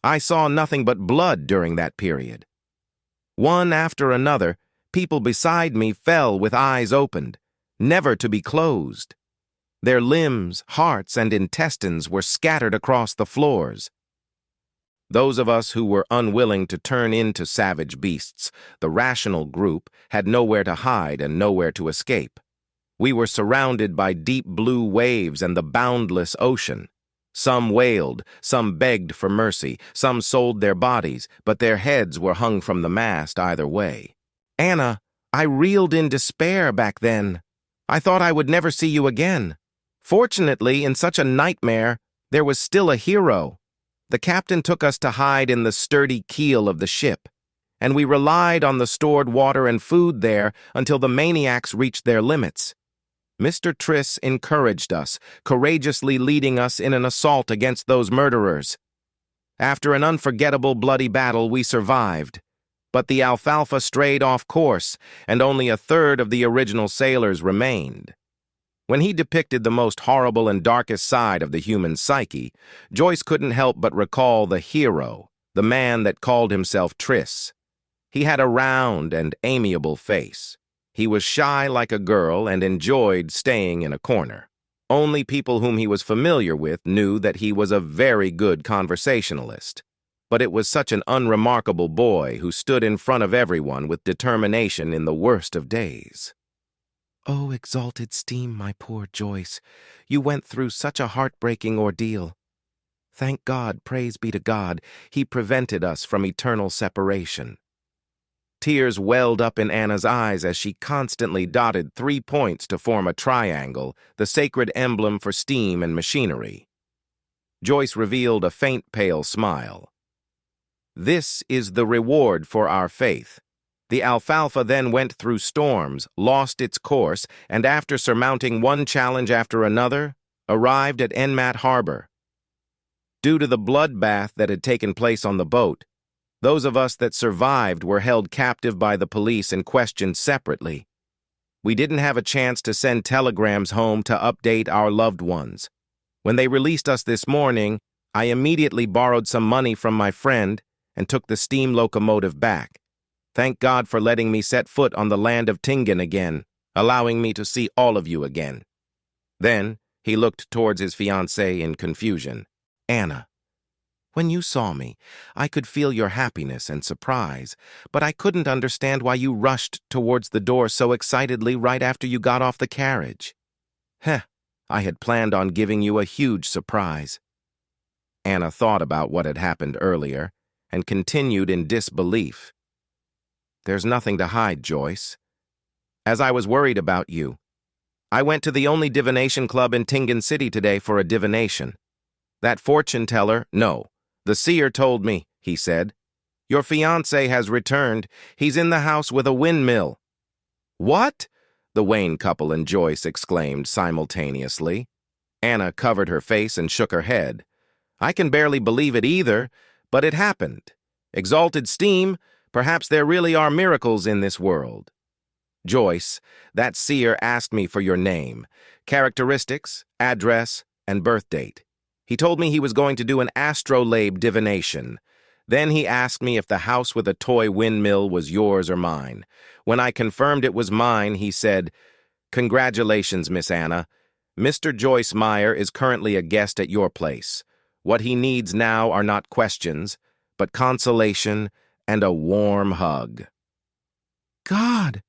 I saw nothing but blood during that period. One after another, people beside me fell with eyes opened, never to be closed. Their limbs, hearts, and intestines were scattered across the floors. Those of us who were unwilling to turn into savage beasts, the rational group, had nowhere to hide and nowhere to escape. We were surrounded by deep blue waves and the boundless ocean. Some wailed, some begged for mercy, some sold their bodies, but their heads were hung from the mast either way. Anna, I reeled in despair back then. I thought I would never see you again. Fortunately, in such a nightmare, there was still a hero. The captain took us to hide in the sturdy keel of the ship, and we relied on the stored water and food there until the maniacs reached their limits. Mr. Triss encouraged us, courageously leading us in an assault against those murderers. After an unforgettable bloody battle, we survived. But the alfalfa strayed off course, and only a third of the original sailors remained. When he depicted the most horrible and darkest side of the human psyche, Joyce couldn't help but recall the hero, the man that called himself Triss. He had a round and amiable face. He was shy like a girl and enjoyed staying in a corner. Only people whom he was familiar with knew that he was a very good conversationalist. But it was such an unremarkable boy who stood in front of everyone with determination in the worst of days. "Oh, exalted steam, my poor Joyce, you went through such a heartbreaking ordeal. Thank God, praise be to God, he prevented us from eternal separation." Tears welled up in Anna's eyes as she constantly dotted 3 points to form a triangle, the sacred emblem for steam and machinery. Joyce revealed a faint pale smile. "This is the reward for our faith. The alfalfa then went through storms, lost its course, and after surmounting one challenge after another, arrived at Enhancement Harbor. Due to the bloodbath that had taken place on the boat, those of us that survived were held captive by the police and questioned separately. We didn't have a chance to send telegrams home to update our loved ones. When they released us this morning, I immediately borrowed some money from my friend and took the steam locomotive back. Thank God for letting me set foot on the land of Tingen again, allowing me to see all of you again." Then he looked towards his fiancée in confusion. "Anna, when you saw me, I could feel your happiness and surprise, but I couldn't understand why you rushed towards the door so excitedly right after you got off the carriage. I had planned on giving you a huge surprise." Anna thought about what had happened earlier and continued in disbelief. "There's nothing to hide, Joyce. As I was worried about you, I went to the only Divination Club in Tingen City today for a divination. That fortune teller, no, the Seer told me," he said. "Your fiancé has returned. He's in the house with a windmill." "What?" the Wayne couple and Joyce exclaimed simultaneously. Anna covered her face and shook her head. "I can barely believe it either, but it happened. Exalted steam, perhaps there really are miracles in this world." "Joyce, that Seer asked me for your name, characteristics, address, and birth date. He told me he was going to do an astrolabe divination. Then he asked me if the house with a toy windmill was yours or mine. When I confirmed it was mine, he said, 'Congratulations, Miss Anna. Mr. Joyce Meyer is currently a guest at your place. What he needs now are not questions, but consolation and a warm hug.'" "God!"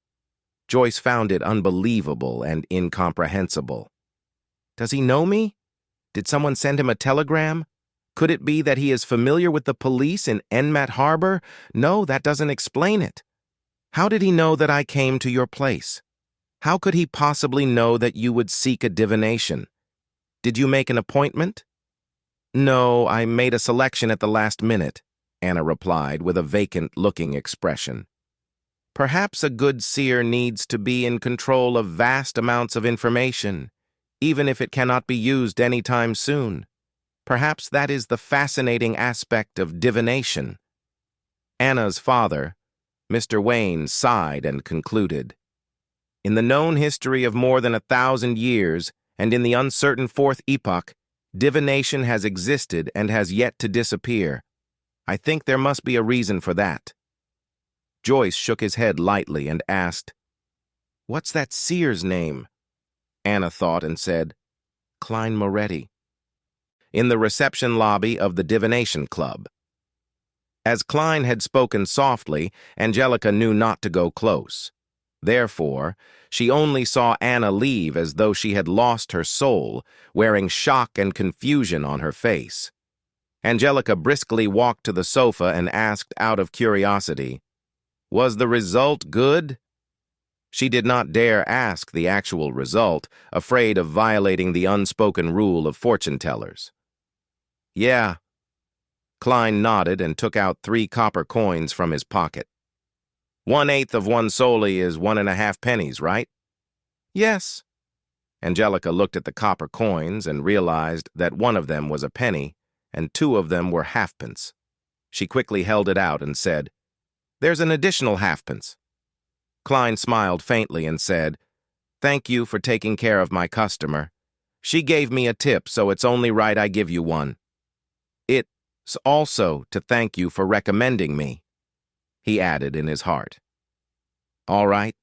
Joyce found it unbelievable and incomprehensible. "Does he know me? Did someone send him a telegram? Could it be that he is familiar with the police in Enhancement Harbor? No, that doesn't explain it. How did he know that I came to your place? How could he possibly know that you would seek a divination? Did you make an appointment?" "No, I made a selection at the last minute," Anna replied with a vacant-looking expression. "Perhaps a good seer needs to be in control of vast amounts of information, even if it cannot be used any time soon. Perhaps that is the fascinating aspect of divination." Anna's father, Mr. Wayne, sighed and concluded, "In the known history of more than 1,000 years, and in the uncertain fourth epoch, divination has existed and has yet to disappear. I think there must be a reason for that." Joyce shook his head lightly and asked, "What's that seer's name?" Anna thought and said, "Klein Moretti." In the reception lobby of the Divination Club. As Klein had spoken softly, Angelica knew not to go close. Therefore, she only saw Anna leave as though she had lost her soul, wearing shock and confusion on her face. Angelica briskly walked to the sofa and asked out of curiosity, "Was the result good?" She did not dare ask the actual result, afraid of violating the unspoken rule of fortune-tellers. "Yeah." Klein nodded and took out 3 copper coins from his pocket. 1/8 of 1 soldi is 1.5 pennies, right? "Yes." Angelica looked at the copper coins and realized that one of them was a penny and 2 of them were halfpence. She quickly held it out and said, There's an additional halfpence. Klein smiled faintly and said, "Thank you for taking care of my customer. She gave me a tip, so it's only right I give you one. It's also to thank you for recommending me," he added in his heart. All right.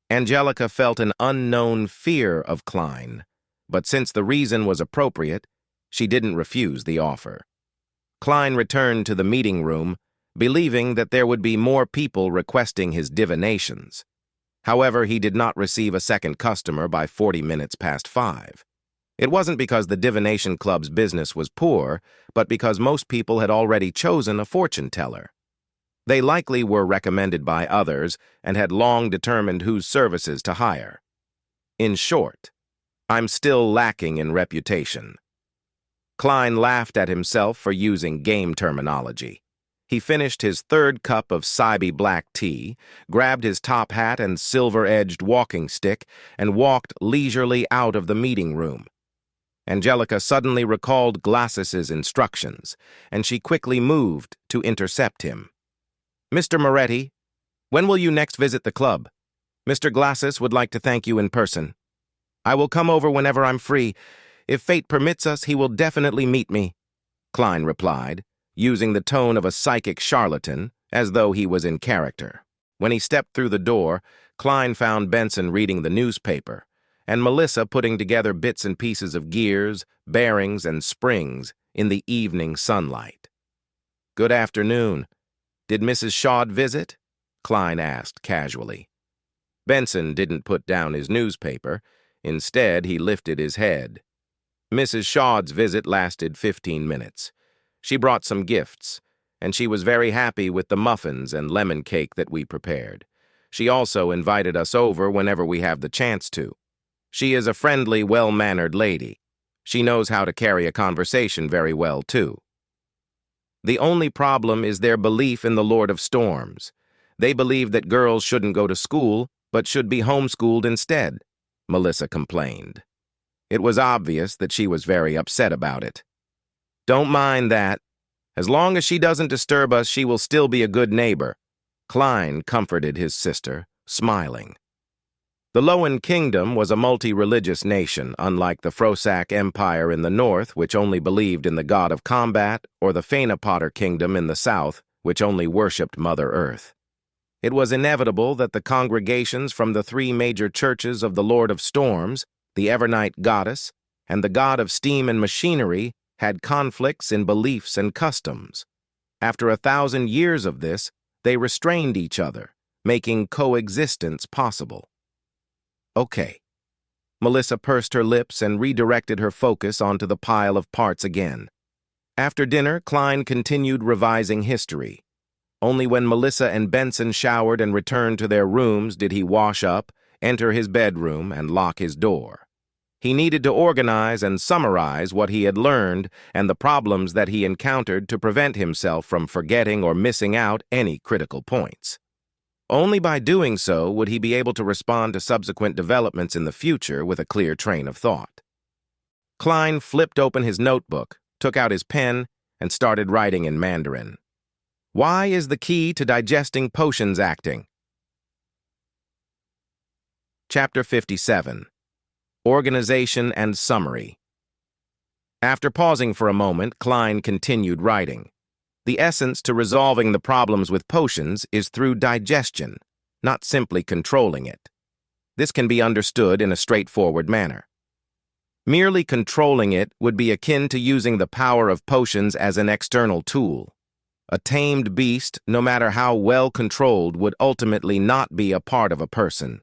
Angelica felt an unknown fear of Klein, but since the reason was appropriate, she didn't refuse the offer. Klein returned to the meeting room, believing that there would be more people requesting his divinations. However, he did not receive a second customer by 40 minutes past 5. It wasn't because the Divination Club's business was poor, but because most people had already chosen a fortune teller. They likely were recommended by others and had long determined whose services to hire. In short, I'm still lacking in reputation. Klein laughed at himself for using game terminology. He finished his third cup of Cybe black tea, grabbed his top hat and silver-edged walking stick, and walked leisurely out of the meeting room. Angelica suddenly recalled Glassis's instructions, and she quickly moved to intercept him. "Mr. Moretti, when will you next visit the club? Mr. Glassis would like to thank you in person. I will come over whenever I'm free. If fate permits us, he will definitely meet me," Klein replied, using the tone of a psychic charlatan, as though he was in character. When he stepped through the door, Klein found Benson reading the newspaper, and Melissa putting together bits and pieces of gears, bearings, and springs in the evening sunlight. "Good afternoon. Did Mrs. Shaud visit?" Klein asked casually. Benson didn't put down his newspaper. Instead, he lifted his head. Mrs. Shaud's visit lasted 15 minutes. She brought some gifts, and she was very happy with the muffins and lemon cake that we prepared. She also invited us over whenever we have the chance to. She is a friendly, well-mannered lady. She knows how to carry a conversation very well, too. The only problem is their belief in the Lord of Storms. They believe that girls shouldn't go to school, but should be homeschooled instead, Melissa complained. It was obvious that she was very upset about it. "Don't mind that. As long as she doesn't disturb us, she will still be a good neighbor," Klein comforted his sister, smiling. The Lowen Kingdom was a multi-religious nation, unlike the Frosak Empire in the north, which only believed in the god of combat, or the Fainapotter Kingdom in the south, which only worshipped Mother Earth. It was inevitable that the congregations from the 3 major churches of the Lord of Storms, the Evernight Goddess, and the God of Steam and Machinery had conflicts in beliefs and customs. After 1,000 years of this, they restrained each other, making coexistence possible. Okay. Melissa pursed her lips and redirected her focus onto the pile of parts again. After dinner, Klein continued revising history. Only when Melissa and Benson showered and returned to their rooms did he wash up, enter his bedroom, and lock his door. He needed to organize and summarize what he had learned and the problems that he encountered to prevent himself from forgetting or missing out any critical points. Only by doing so would he be able to respond to subsequent developments in the future with a clear train of thought. Klein flipped open his notebook, took out his pen, and started writing in Mandarin. Why is the key to digesting potions acting? Chapter 57. Organization and Summary. After pausing for a moment, Klein continued writing. The essence to resolving the problems with potions is through digestion, not simply controlling it. This can be understood in a straightforward manner. Merely controlling it would be akin to using the power of potions as an external tool. A tamed beast, no matter how well controlled, would ultimately not be a part of a person.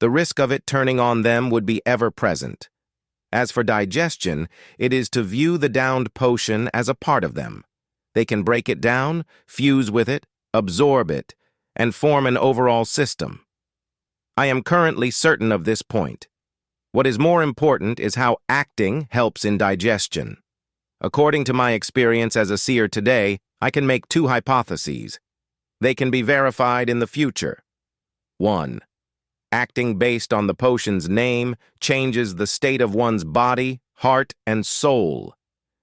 The risk of it turning on them would be ever present. As for digestion, it is to view the downed potion as a part of them. They can break it down, fuse with it, absorb it, and form an overall system. I am currently certain of this point. What is more important is how acting helps in digestion. According to my experience as a seer today, I can make 2 hypotheses. They can be verified in the future. 1. Acting based on the potion's name changes the state of one's body, heart, and soul,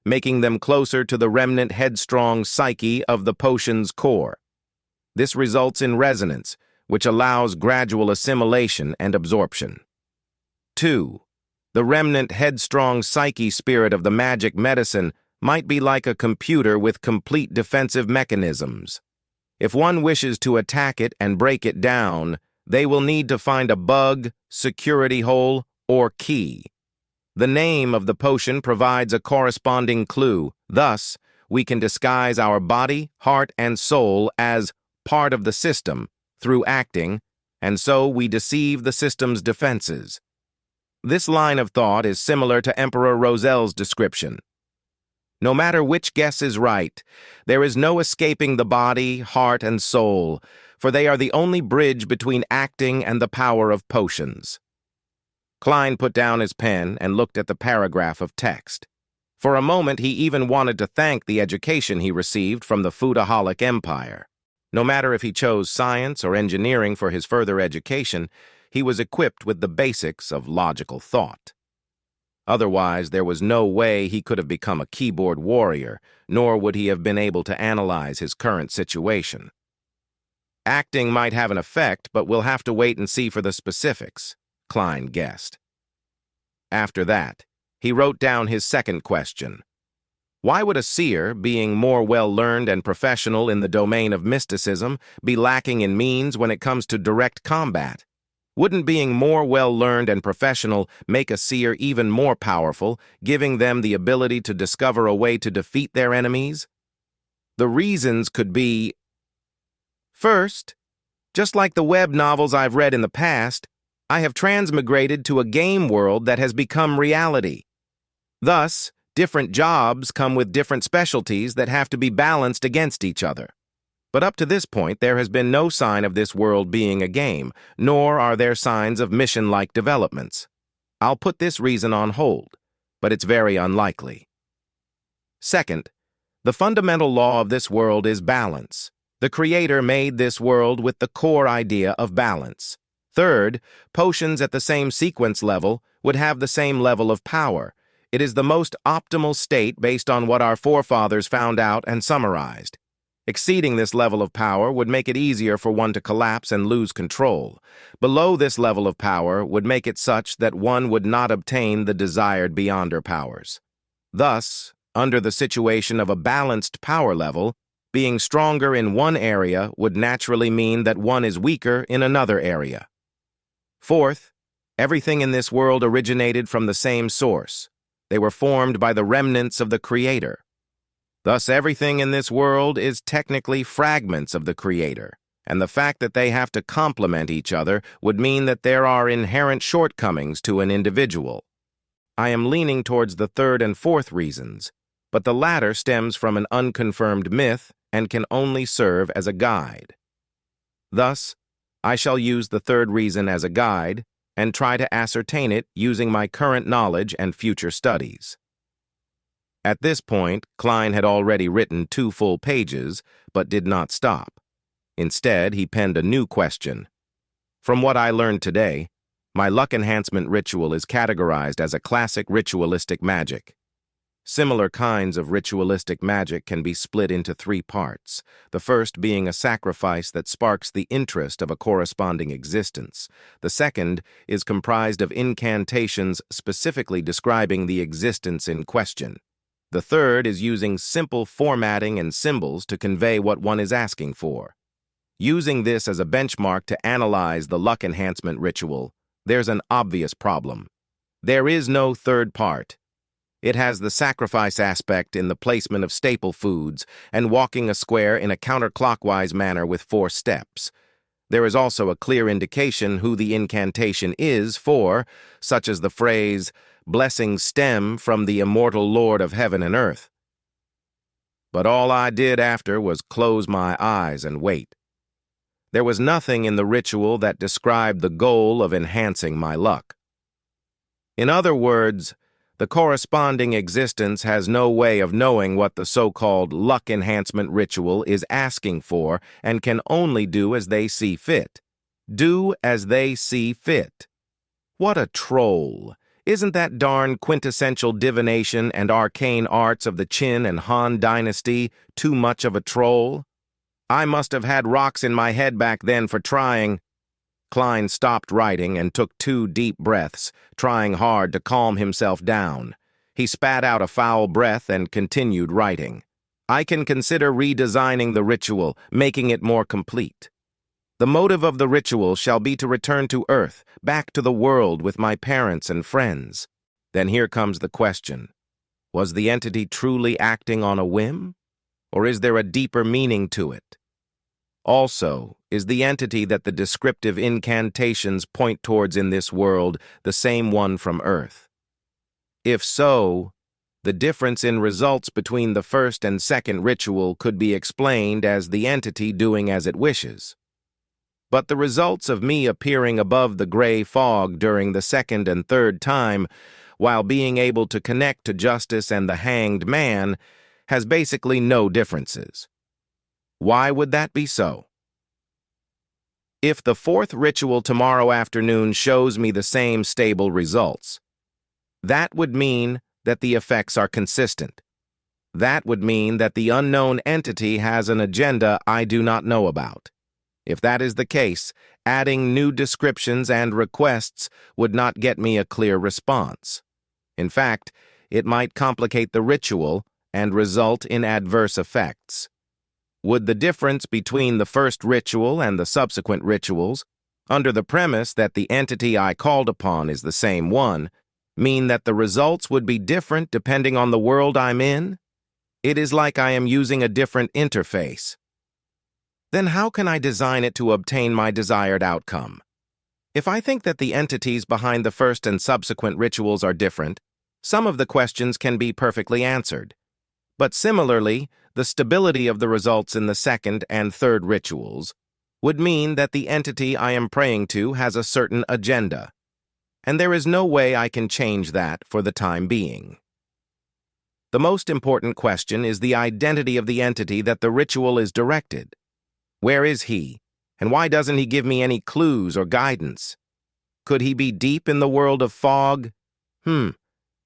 making them closer to the remnant headstrong psyche of the potion's core. This results in resonance, which allows gradual assimilation and absorption. 2. The remnant headstrong psyche spirit of the magic medicine might be like a computer with complete defensive mechanisms. If one wishes to attack it and break it down, they will need to find a bug, security hole, or key. The name of the potion provides a corresponding clue. Thus, we can disguise our body, heart, and soul as part of the system through acting, and so we deceive the system's defenses. This line of thought is similar to Emperor Roselle's description. No matter which guess is right, there is no escaping the body, heart, and soul, for they are the only bridge between acting and the power of potions. Klein put down his pen and looked at the paragraph of text. For a moment, he even wanted to thank the education he received from the foodaholic empire. No matter if he chose science or engineering for his further education, he was equipped with the basics of logical thought. Otherwise, there was no way he could have become a keyboard warrior, nor would he have been able to analyze his current situation. Acting might have an effect, but we'll have to wait and see for the specifics, Klein guessed. After that, he wrote down his second question. Why would a seer, being more well-learned and professional in the domain of mysticism, be lacking in means when it comes to direct combat? Wouldn't being more well-learned and professional make a seer even more powerful, giving them the ability to discover a way to defeat their enemies? The reasons could be: first, just like the web novels I've read in the past, I have transmigrated to a game world that has become reality. Thus, different jobs come with different specialties that have to be balanced against each other. But up to this point, there has been no sign of this world being a game, nor are there signs of mission-like developments. I'll put this reason on hold, but it's very unlikely. Second, the fundamental law of this world is balance. The Creator made this world with the core idea of balance. Third, potions at the same sequence level would have the same level of power. It is the most optimal state based on what our forefathers found out and summarized. Exceeding this level of power would make it easier for one to collapse and lose control. Below this level of power would make it such that one would not obtain the desired beyonder powers. Thus, under the situation of a balanced power level, being stronger in one area would naturally mean that one is weaker in another area. Fourth, everything in this world originated from the same source. They were formed by the remnants of the Creator. Thus, everything in this world is technically fragments of the Creator, and the fact that they have to complement each other would mean that there are inherent shortcomings to an individual. I am leaning towards the third and fourth reasons, but the latter stems from an unconfirmed myth and can only serve as a guide. Thus, I shall use the third reason as a guide and try to ascertain it using my current knowledge and future studies. At this point, Klein had already written 2 full pages, but did not stop. Instead, he penned a new question. From what I learned today, my luck enhancement ritual is categorized as a classic ritualistic magic. Similar kinds of ritualistic magic can be split into 3 parts, the first being a sacrifice that sparks the interest of a corresponding existence. The second is comprised of incantations specifically describing the existence in question. The third is using simple formatting and symbols to convey what one is asking for. Using this as a benchmark to analyze the luck enhancement ritual, there's an obvious problem. There is no third part. It has the sacrifice aspect in the placement of staple foods and walking a square in a counterclockwise manner with 4 steps. There is also a clear indication who the incantation is for, such as the phrase, "Blessings stem from the immortal Lord of heaven and earth." But all I did after was close my eyes and wait. There was nothing in the ritual that described the goal of enhancing my luck. In other words, the corresponding existence has no way of knowing what the so-called luck enhancement ritual is asking for and can only do as they see fit. Do as they see fit. What a troll! Isn't that darn quintessential divination and arcane arts of the Qin and Han dynasty too much of a troll? I must have had rocks in my head back then for trying. Klein stopped writing and took 2 deep breaths, trying hard to calm himself down. He spat out a foul breath and continued writing. I can consider redesigning the ritual, making it more complete. The motive of the ritual shall be to return to Earth, back to the world with my parents and friends. Then here comes the question. Was the entity truly acting on a whim? Or is there a deeper meaning to it? Also, is the entity that the descriptive incantations point towards in this world the same one from Earth? If so, the difference in results between the first and second ritual could be explained as the entity doing as it wishes. But the results of me appearing above the gray fog during the second and third time, while being able to connect to justice and the hanged man, has basically no differences. Why would that be so? If the fourth ritual tomorrow afternoon shows me the same stable results, that would mean that the effects are consistent. That would mean that the unknown entity has an agenda I do not know about. If that is the case, adding new descriptions and requests would not get me a clear response. In fact, it might complicate the ritual and result in adverse effects. Would the difference between the first ritual and the subsequent rituals, under the premise that the entity I called upon is the same one, mean that the results would be different depending on the world I'm in? It is like I am using a different interface. Then how can I design it to obtain my desired outcome? If I think that the entities behind the first and subsequent rituals are different, some of the questions can be perfectly answered. But similarly, the stability of the results in the second and third rituals would mean that the entity I am praying to has a certain agenda, and there is no way I can change that for the time being. The most important question is the identity of the entity that the ritual is directed. Where is he, and why doesn't he give me any clues or guidance? Could he be deep in the world of fog? Can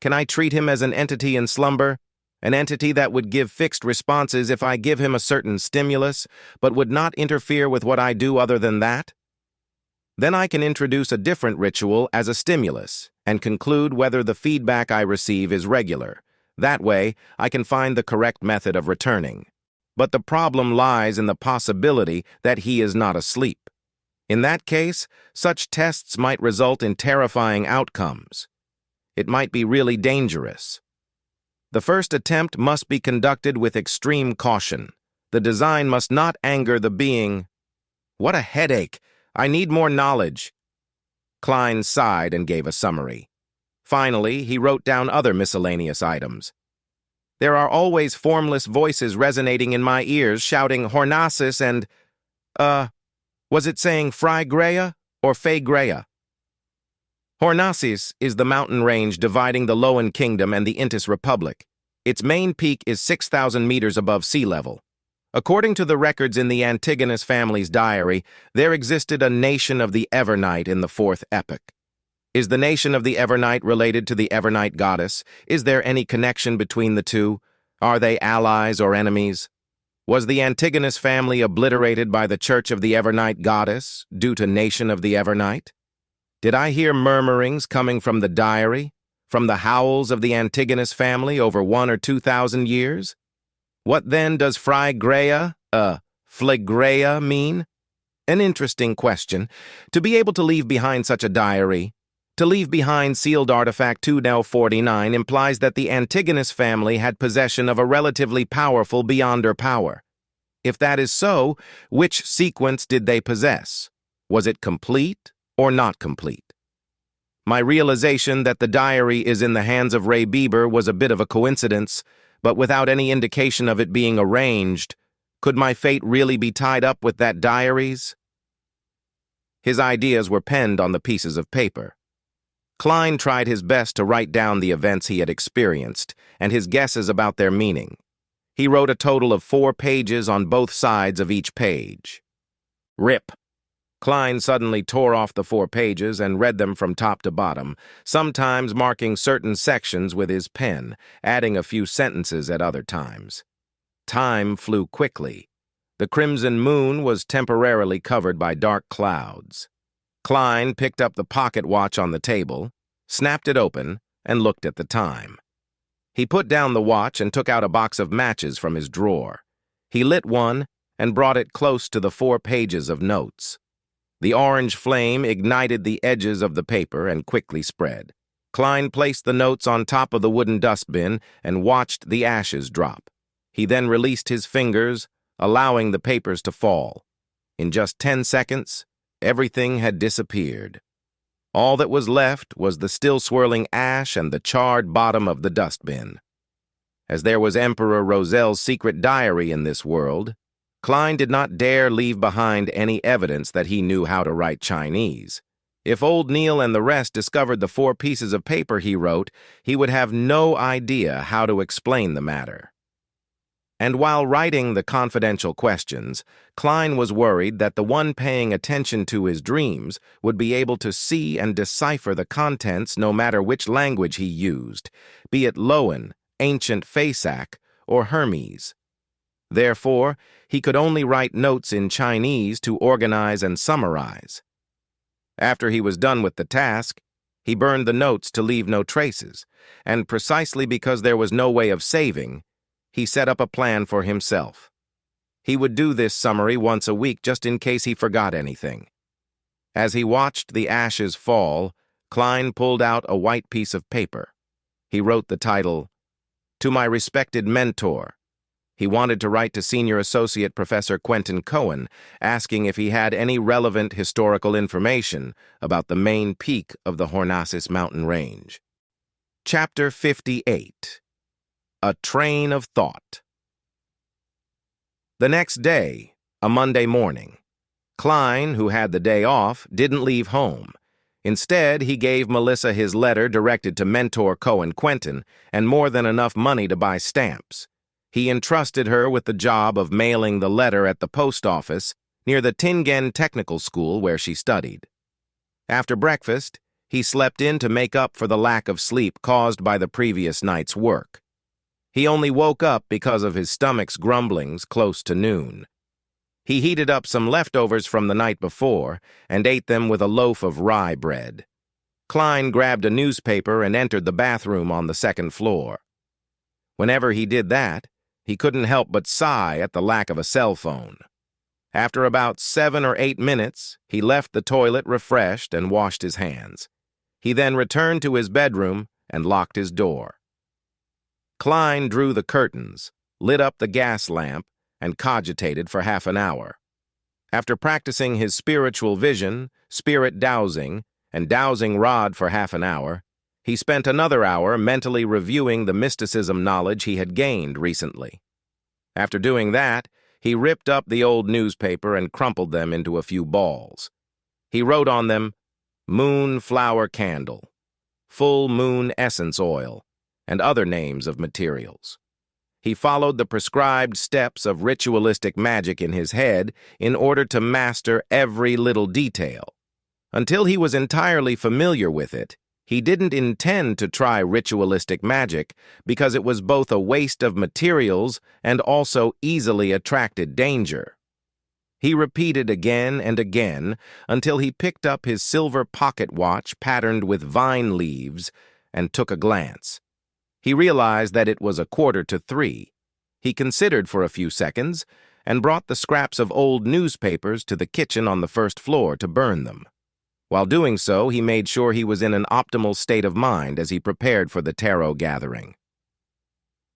I treat him as an entity in slumber? An entity that would give fixed responses if I give him a certain stimulus, but would not interfere with what I do other than that? Then I can introduce a different ritual as a stimulus and conclude whether the feedback I receive is regular. That way, I can find the correct method of returning. But the problem lies in the possibility that he is not asleep. In that case, such tests might result in terrifying outcomes. It might be really dangerous. The first attempt must be conducted with extreme caution. The design must not anger the being. What a headache! I need more knowledge. Klein sighed and gave a summary. Finally, he wrote down other miscellaneous items. There are always formless voices resonating in my ears, shouting Hornasis and, was it saying Frygrea or Faygrea? Hornasis is the mountain range dividing the Loan Kingdom and the Intis Republic. Its main peak is 6,000 meters above sea level. According to the records in the Antigonus family's diary, there existed a nation of the Evernight in the fourth epoch. Is the nation of the Evernight related to the Evernight goddess? Is there any connection between the two? Are they allies or enemies? Was the Antigonus family obliterated by the Church of the Evernight goddess due to nation of the Evernight? Did I hear murmurings coming from the diary, from the howls of the Antigonus family over 1,000 or 2,000 years? What then does Frygrea, Flygrea mean? An interesting question. To be able to leave behind such a diary, to leave behind sealed artifact 2L49 implies that the Antigonus family had possession of a relatively powerful beyonder power. If that is so, which sequence did they possess? Was it complete or not complete? My realization that the diary is in the hands of Ray Bieber was a bit of a coincidence, but without any indication of it being arranged, could my fate really be tied up with that diary's? His ideas were penned on the pieces of paper. Klein tried his best to write down the events he had experienced and his guesses about their meaning. He wrote a total of 4 pages on both sides of each page. Rip. Klein suddenly tore off the 4 pages and read them from top to bottom, sometimes marking certain sections with his pen, adding a few sentences at other times. Time flew quickly. The crimson moon was temporarily covered by dark clouds. Klein picked up the pocket watch on the table, snapped it open, and looked at the time. He put down the watch and took out a box of matches from his drawer. He lit one and brought it close to the 4 pages of notes. The orange flame ignited the edges of the paper and quickly spread. Klein placed the notes on top of the wooden dustbin and watched the ashes drop. He then released his fingers, allowing the papers to fall. In just 10 seconds, everything had disappeared. All that was left was the still swirling ash and the charred bottom of the dustbin. As there was Emperor Roselle's secret diary in this world, Klein did not dare leave behind any evidence that he knew how to write Chinese. If old Neil and the rest discovered the 4 pieces of paper he wrote, he would have no idea how to explain the matter. And while writing the confidential questions, Klein was worried that the one paying attention to his dreams would be able to see and decipher the contents no matter which language he used, be it Loan, ancient Fasak, or Hermes. Therefore, he could only write notes in Chinese to organize and summarize. After he was done with the task, he burned the notes to leave no traces, and precisely because there was no way of saving, he set up a plan for himself. He would do this summary once a week just in case he forgot anything. As he watched the ashes fall, Klein pulled out a white piece of paper. He wrote the title, "To my respected mentor." He wanted to write to Senior Associate Professor Quentin Cohen, asking if he had any relevant historical information about the main peak of the Hornacis mountain range. Chapter 58. A Train of Thought. The next day, a Monday morning, Klein, who had the day off, didn't leave home. Instead, he gave Melissa his letter directed to mentor Cohen Quentin and more than enough money to buy stamps. He entrusted her with the job of mailing the letter at the post office near the Tingen Technical School where she studied. After breakfast, he slept in to make up for the lack of sleep caused by the previous night's work. He only woke up because of his stomach's grumblings close to noon. He heated up some leftovers from the night before and ate them with a loaf of rye bread. Klein grabbed a newspaper and entered the bathroom on the 2nd floor. Whenever he did that, he couldn't help but sigh at the lack of a cell phone. After about 7 or 8 minutes, he left the toilet refreshed and washed his hands. He then returned to his bedroom and locked his door. Klein drew the curtains, lit up the gas lamp, and cogitated for half an hour. After practicing his spiritual vision, spirit dowsing, and dowsing rod for half an hour, he spent another hour mentally reviewing the mysticism knowledge he had gained recently. After doing that, he ripped up the old newspaper and crumpled them into a few balls. He wrote on them, "Moon Flower Candle," "Full Moon Essence Oil," and other names of materials. He followed the prescribed steps of ritualistic magic in his head in order to master every little detail. Until he was entirely familiar with it, he didn't intend to try ritualistic magic because it was both a waste of materials and also easily attracted danger. He repeated again and again until he picked up his silver pocket watch patterned with vine leaves and took a glance. He realized that it was 2:45. He considered for a few seconds and brought the scraps of old newspapers to the kitchen on the 1st floor to burn them. While doing so, he made sure he was in an optimal state of mind as he prepared for the tarot gathering.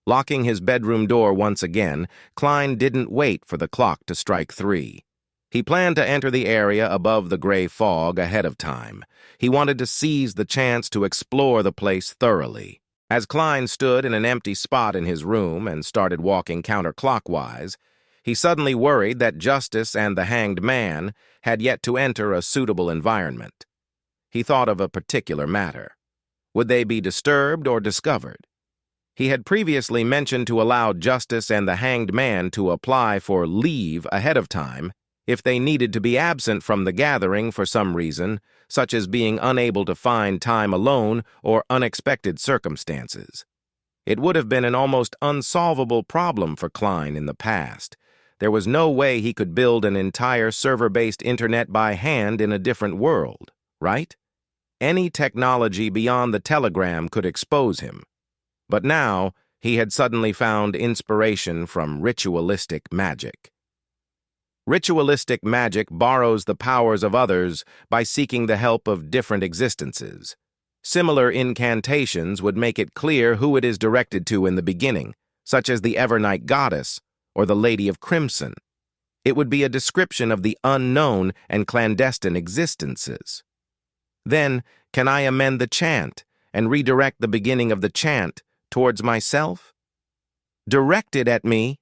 Locking his bedroom door once again, Klein didn't wait for the clock to strike 3. He planned to enter the area above the gray fog ahead of time. He wanted to seize the chance to explore the place thoroughly. As Klein stood in an empty spot in his room and started walking counterclockwise, he suddenly worried that Justice and the Hanged Man had yet to enter a suitable environment. He thought of a particular matter. Would they be disturbed or discovered? He had previously mentioned to allow Justice and the Hanged Man to apply for leave ahead of time if they needed to be absent from the gathering for some reason, such as being unable to find time alone or unexpected circumstances. It would have been an almost unsolvable problem for Klein in the past, there was no way he could build an entire server-based internet by hand in a different world, right? Any technology beyond the telegram could expose him. But now, he had suddenly found inspiration from ritualistic magic. Ritualistic magic borrows the powers of others by seeking the help of different existences. Similar incantations would make it clear who it is directed to in the beginning, such as the Evernight Goddess or the Lady of Crimson. It would be a description of the unknown and clandestine existences. Then, can I amend the chant and redirect the beginning of the chant towards myself? Directed at me.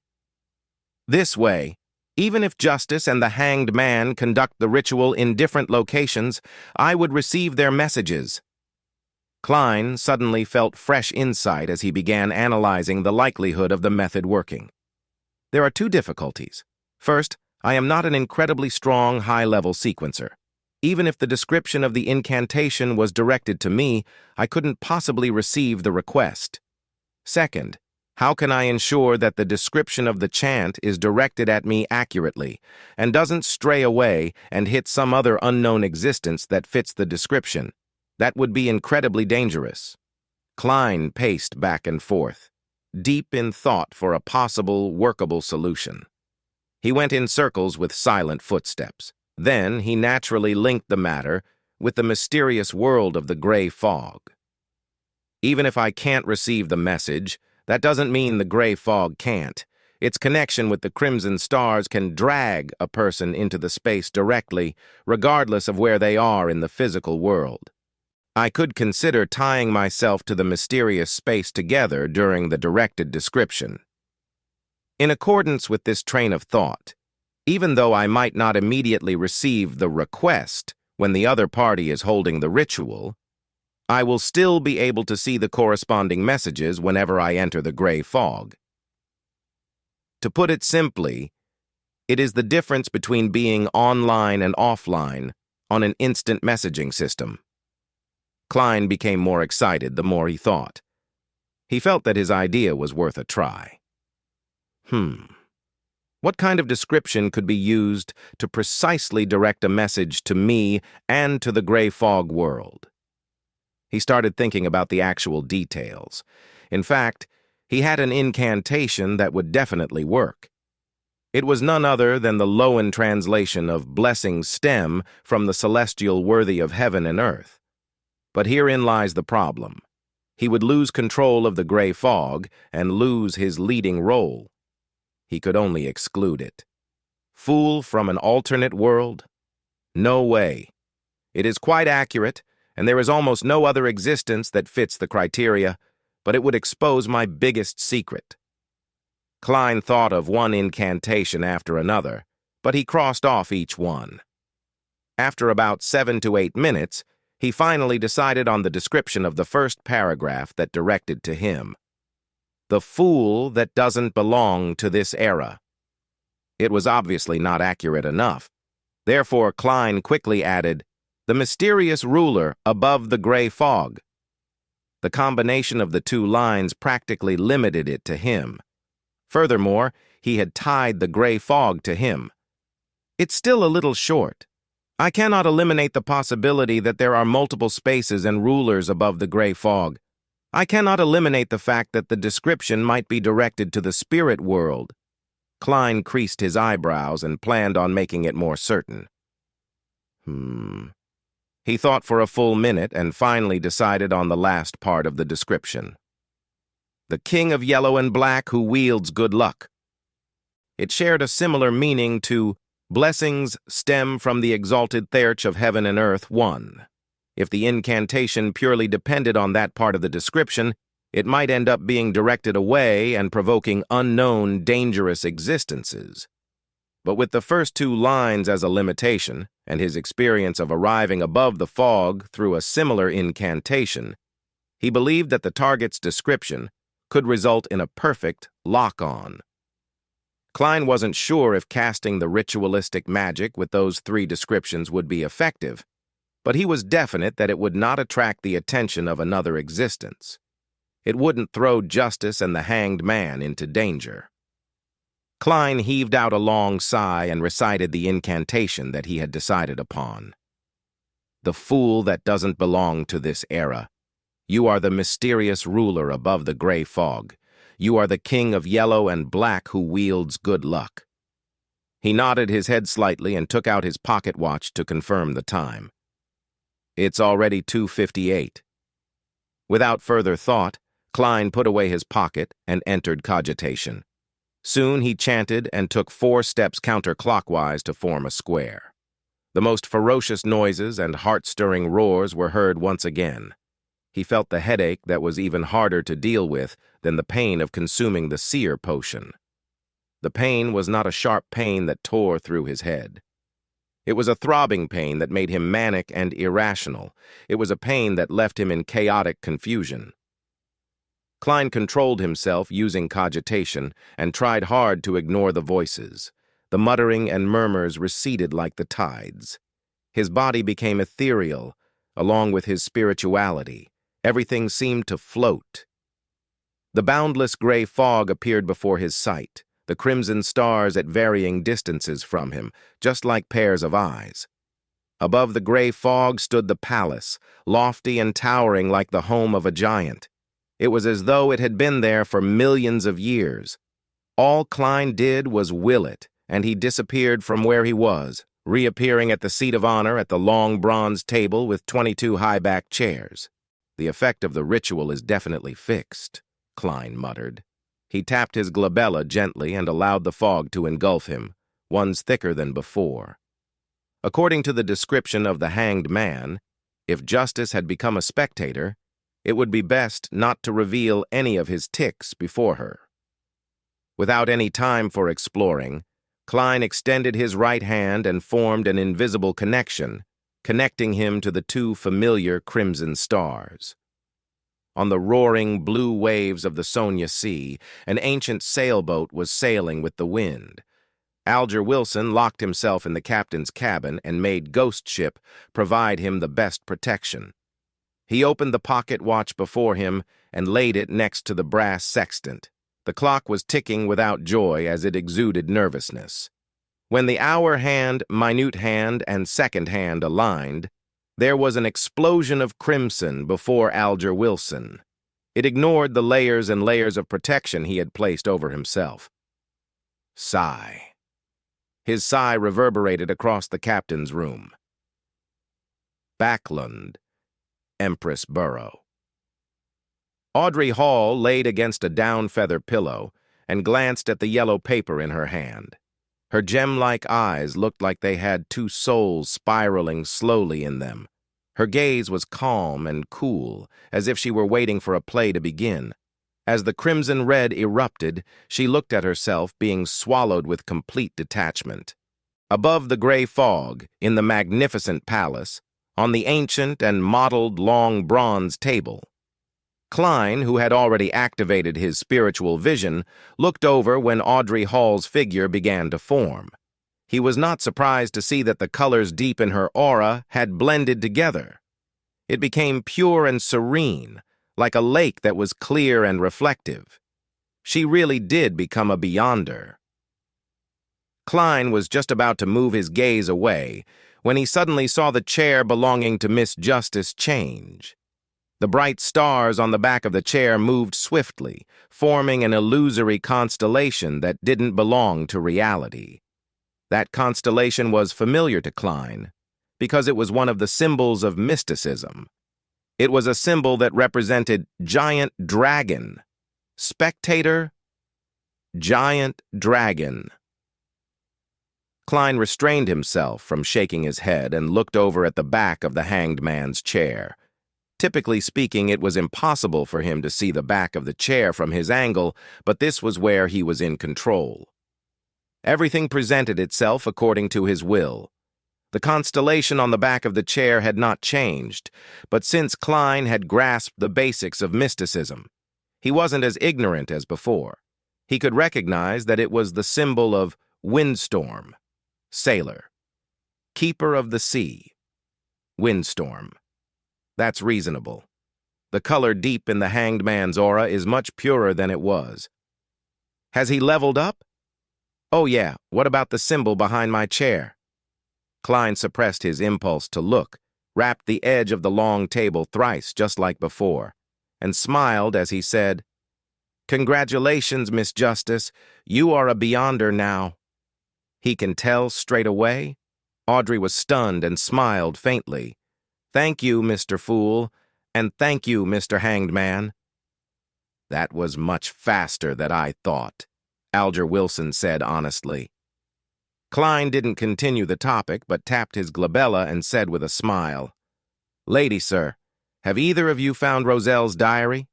This way, even if Justice and the Hanged Man conduct the ritual in different locations, I would receive their messages. Klein suddenly felt fresh insight as he began analyzing the likelihood of the method working. There are two difficulties. First, I am not an incredibly strong high-level sequencer. Even if the description of the incantation was directed to me, I couldn't possibly receive the request. Second, how can I ensure that the description of the chant is directed at me accurately and doesn't stray away and hit some other unknown existence that fits the description? That would be incredibly dangerous. Klein paced back and forth, deep in thought for a possible, workable solution. He went in circles with silent footsteps. Then he naturally linked the matter with the mysterious world of the gray fog. Even if I can't receive the message, that doesn't mean the gray fog can't. Its connection with the crimson stars can drag a person into the space directly, regardless of where they are in the physical world. I could consider tying myself to the mysterious space together during the directed description. In accordance with this train of thought, even though I might not immediately receive the request when the other party is holding the ritual, I will still be able to see the corresponding messages whenever I enter the gray fog. To put it simply, it is the difference between being online and offline on an instant messaging system. Klein became more excited the more he thought. He felt that his idea was worth a try. What kind of description could be used to precisely direct a message to me and to the gray fog world? He started thinking about the actual details. In fact, he had an incantation that would definitely work. It was none other than the Loan translation of Blessing's stem from the celestial worthy of heaven and earth. But herein lies the problem. He would lose control of the gray fog and lose his leading role. He could only exclude it. Fool from an alternate world? No way. It is quite accurate, and there is almost no other existence that fits the criteria, but it would expose my biggest secret. Klein thought of one incantation after another, but he crossed off each one. After about 7 to 8 minutes, he finally decided on the description of the first paragraph that directed to him. The fool that doesn't belong to this era. It was obviously not accurate enough. Therefore, Klein quickly added, the mysterious ruler above the gray fog. The combination of the two lines practically limited it to him. Furthermore, he had tied the gray fog to him. It's still a little short. I cannot eliminate the possibility that there are multiple spaces and rulers above the gray fog. I cannot eliminate the fact that the description might be directed to the spirit world. Klein creased his eyebrows and planned on making it more certain. He thought for a full minute and finally decided on the last part of the description. The king of yellow and black who wields good luck. It shared a similar meaning to blessings stem from the exalted theurge of heaven and earth 1. If the incantation purely depended on that part of the description, it might end up being directed away and provoking unknown, dangerous existences. But with the first 2 lines as a limitation, and his experience of arriving above the fog through a similar incantation, he believed that the target's description could result in a perfect lock-on. Klein wasn't sure if casting the ritualistic magic with those 3 descriptions would be effective, but he was definite that it would not attract the attention of another existence. It wouldn't throw Justice and the Hanged Man into danger. Klein heaved out a long sigh and recited the incantation that he had decided upon. The fool that doesn't belong to this era. You are the mysterious ruler above the gray fog. You are the king of yellow and black who wields good luck. He nodded his head slightly and took out his pocket watch to confirm the time. It's already 2:58. Without further thought, Klein put away his pocket and entered cogitation. Soon he chanted and took 4 steps counterclockwise to form a square. The most ferocious noises and heart-stirring roars were heard once again. He felt the headache that was even harder to deal with than the pain of consuming the Seer potion. The pain was not a sharp pain that tore through his head. It was a throbbing pain that made him manic and irrational. It was a pain that left him in chaotic confusion. Klein controlled himself using cogitation and tried hard to ignore the voices. The muttering and murmurs receded like the tides. His body became ethereal, along with his spirituality. Everything seemed to float. The boundless gray fog appeared before his sight, the crimson stars at varying distances from him, just like pairs of eyes. Above the gray fog stood the palace, lofty and towering like the home of a giant. It was as though it had been there for millions of years. All Klein did was will it, and he disappeared from where he was, reappearing at the seat of honor at the long bronze table with 22 high-backed chairs. The effect of the ritual is definitely fixed, Klein muttered. He tapped his glabella gently and allowed the fog to engulf him, ones thicker than before. According to the description of the hanged man, if Justice had become a spectator, it would be best not to reveal any of his tics before her. Without any time for exploring, Klein extended his right hand and formed an invisible connection, connecting him to the 2 familiar crimson stars. On the roaring blue waves of the Sonia Sea, an ancient sailboat was sailing with the wind. Aler Wilson locked himself in the captain's cabin and made Ghost Ship provide him the best protection. He opened the pocket watch before him and laid it next to the brass sextant. The clock was ticking without joy as it exuded nervousness. When the hour hand, minute hand, and second hand aligned, there was an explosion of crimson before Aler Wilson. It ignored the layers and layers of protection he had placed over himself. Sigh. His sigh reverberated across the captain's room. Backlund, Empress Borough. Audrey Hall laid against a down feather pillow and glanced at the yellow paper in her hand. Her gem-like eyes looked like they had 2 souls spiraling slowly in them. Her gaze was calm and cool, as if she were waiting for a play to begin. As the crimson red erupted, she looked at herself being swallowed with complete detachment. Above the gray fog, in the magnificent palace, on the ancient and mottled long bronze table, Klein, who had already activated his spiritual vision, looked over when Audrey Hall's figure began to form. He was not surprised to see that the colors deep in her aura had blended together. It became pure and serene, like a lake that was clear and reflective. She really did become a beyonder. Klein was just about to move his gaze away when he suddenly saw the chair belonging to Miss Justice change. The bright stars on the back of the chair moved swiftly, forming an illusory constellation that didn't belong to reality. That constellation was familiar to Klein because it was one of the symbols of mysticism. It was a symbol that represented giant dragon. Spectator, giant dragon. Klein restrained himself from shaking his head and looked over at the back of the hanged man's chair. Typically speaking, it was impossible for him to see the back of the chair from his angle, but this was where he was in control. Everything presented itself according to his will. The constellation on the back of the chair had not changed, but since Klein had grasped the basics of mysticism, he wasn't as ignorant as before. He could recognize that it was the symbol of windstorm, sailor, keeper of the sea, windstorm. That's reasonable. The color deep in the hanged man's aura is much purer than it was. Has he leveled up? Oh yeah, what about the symbol behind my chair? Klein suppressed his impulse to look, rapped the edge of the long table thrice just like before, and smiled as he said, "Congratulations, Miss Justice. You are a beyonder now." He can tell straight away? Audrey was stunned and smiled faintly. "Thank you, Mr. Fool, and thank you, Mr. Hanged Man." "That was much faster than I thought," Aler Wilson said honestly. Klein didn't continue the topic, but tapped his glabella and said with a smile, "Lady, sir, have either of you found Roselle's diary?"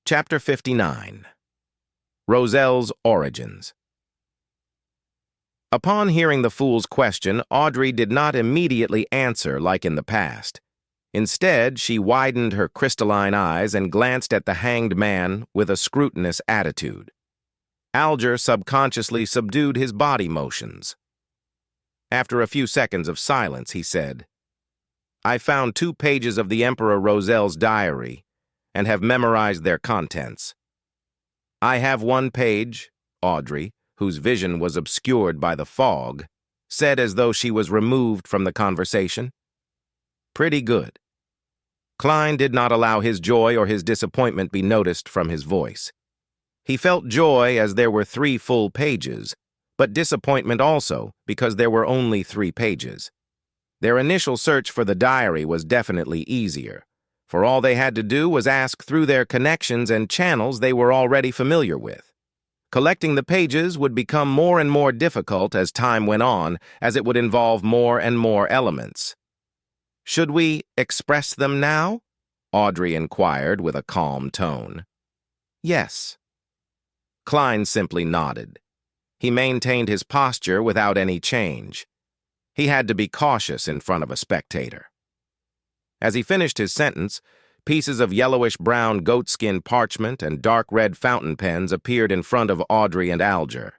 Chapter 59. Roselle's Origins. Upon hearing the fool's question, Audrey did not immediately answer like in the past. Instead, she widened her crystalline eyes and glanced at the hanged man with a scrutinous attitude. Aler subconsciously subdued his body motions. After a few seconds of silence, he said, "I found 2 pages of the Emperor Roselle's diary and have memorized their contents." "I have 1 page," Audrey, whose vision was obscured by the fog, said as though she was removed from the conversation. "Pretty good." Klein did not allow his joy or his disappointment be noticed from his voice. He felt joy as there were 3 full pages, but disappointment also because there were only 3 pages. Their initial search for the diary was definitely easier, for all they had to do was ask through their connections and channels they were already familiar with. Collecting the pages would become more and more difficult as time went on, as it would involve more and more elements. "Should we express them now?" Audrey inquired with a calm tone. "Yes." Klein simply nodded. He maintained his posture without any change. He had to be cautious in front of a spectator. As he finished his sentence, pieces of yellowish-brown goatskin parchment and dark red fountain pens appeared in front of Audrey and Aler.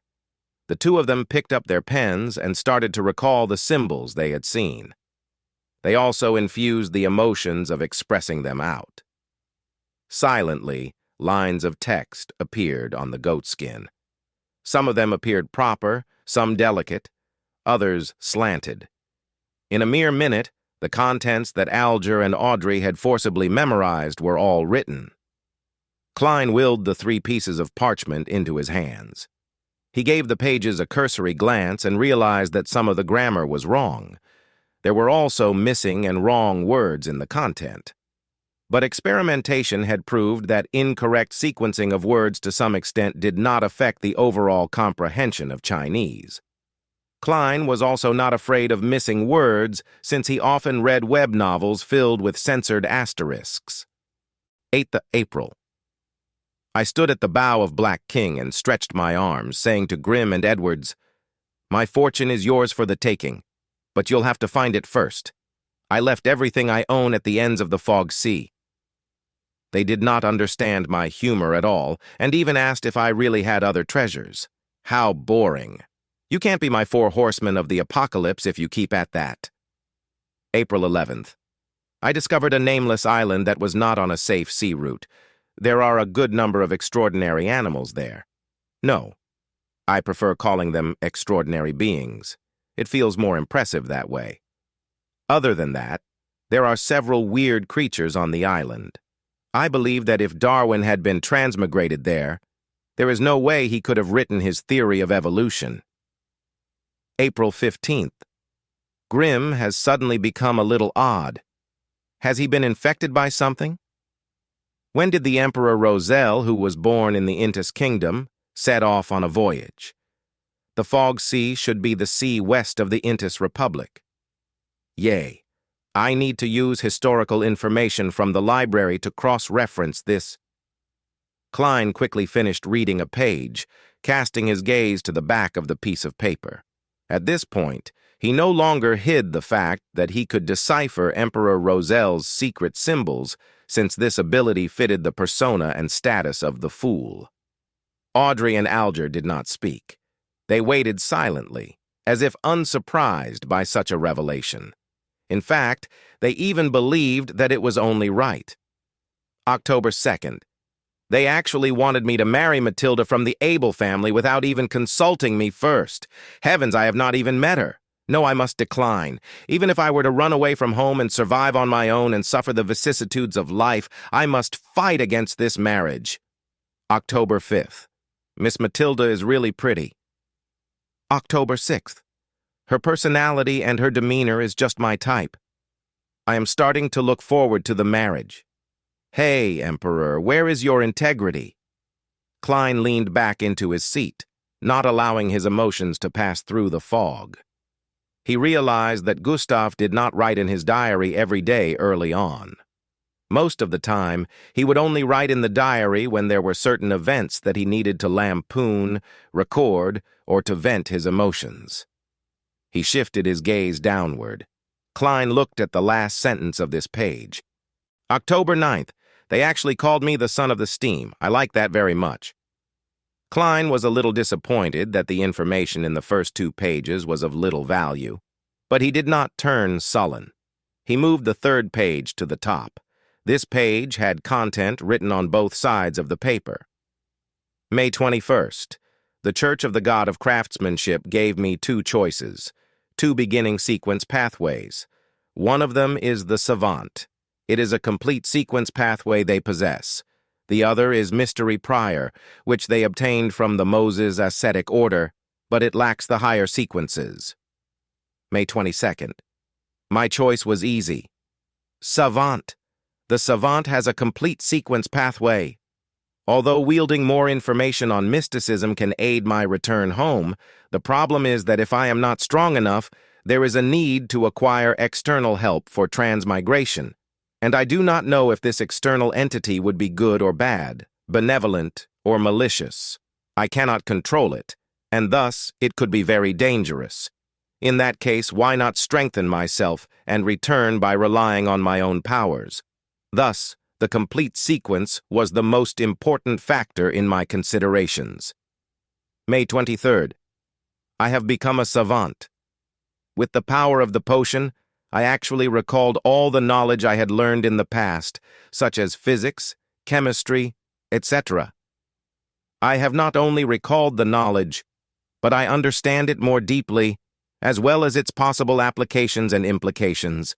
The 2 of them picked up their pens and started to recall the symbols they had seen. They also infused the emotions of expressing them out. Silently, lines of text appeared on the goatskin. Some of them appeared proper, some delicate, others slanted. In a mere minute, the contents that Aler and Audrey had forcibly memorized were all written. Klein willed the 3 pieces of parchment into his hands. He gave the pages a cursory glance and realized that some of the grammar was wrong. There were also missing and wrong words in the content. But experimentation had proved that incorrect sequencing of words to some extent did not affect the overall comprehension of Chinese. Klein was also not afraid of missing words, since he often read web novels filled with censored asterisks. 8th April. I stood at the bow of Black King and stretched my arms, saying to Grimm and Edwards, "My fortune is yours for the taking, but you'll have to find it first. I left everything I own at the ends of the fog sea." They did not understand my humor at all, and even asked if I really had other treasures. How boring. You can't be my 4 horsemen of the apocalypse if you keep at that. April 11th. I discovered a nameless island that was not on a safe sea route. There are a good number of extraordinary animals there. No, I prefer calling them extraordinary beings. It feels more impressive that way. Other than that, there are several weird creatures on the island. I believe that if Darwin had been transmigrated there is no way he could have written his theory of evolution. April 15th. Grimm has suddenly become a little odd. Has he been infected by something? When did the Emperor Roselle, who was born in the Intis Kingdom, set off on a voyage? The Fog Sea should be the sea west of the Intis Republic. Yay. I need to use historical information from the library to cross-reference this. Klein quickly finished reading a page, casting his gaze to the back of the piece of paper. At this point, he no longer hid the fact that he could decipher Emperor Roselle's secret symbols, since this ability fitted the persona and status of the fool. Audrey and Aler did not speak. They waited silently, as if unsurprised by such a revelation. In fact, they even believed that it was only right. October 2nd. They actually wanted me to marry Matilda from the Abel family without even consulting me first. Heavens, I have not even met her. No, I must decline. Even if I were to run away from home and survive on my own and suffer the vicissitudes of life, I must fight against this marriage. October 5th. Miss Matilda is really pretty. October 6th. Her personality and her demeanor is just my type. I am starting to look forward to the marriage. Hey, Emperor, where is your integrity? Klein leaned back into his seat, not allowing his emotions to pass through the fog. He realized that Gustav did not write in his diary every day early on. Most of the time, he would only write in the diary when there were certain events that he needed to lampoon, record, or to vent his emotions. He shifted his gaze downward. Klein looked at the last sentence of this page. October 9th. They actually called me the son of the steam. I like that very much. Klein was a little disappointed that the information in the first 2 pages was of little value, but he did not turn sullen. He moved the 3rd page to the top. This page had content written on both sides of the paper. May 21st. The Church of the God of Craftsmanship gave me 2 choices, 2 beginning sequence pathways. One of them is the Savant. It is a complete sequence pathway they possess. The other is Mystery Prior, which they obtained from the Moses Ascetic Order, but it lacks the higher sequences. May 22nd. My choice was easy. Savant. The Savant has a complete sequence pathway. Although wielding more information on mysticism can aid my return home, the problem is that if I am not strong enough, there is a need to acquire external help for transmigration. And I do not know if this external entity would be good or bad, benevolent or malicious. I cannot control it, and thus it could be very dangerous. In that case, why not strengthen myself and return by relying on my own powers? Thus, the complete sequence was the most important factor in my considerations. May 23rd. I have become a savant. With the power of the potion, I actually recalled all the knowledge I had learned in the past, such as physics, chemistry, etc. I have not only recalled the knowledge, but I understand it more deeply, as well as its possible applications and implications.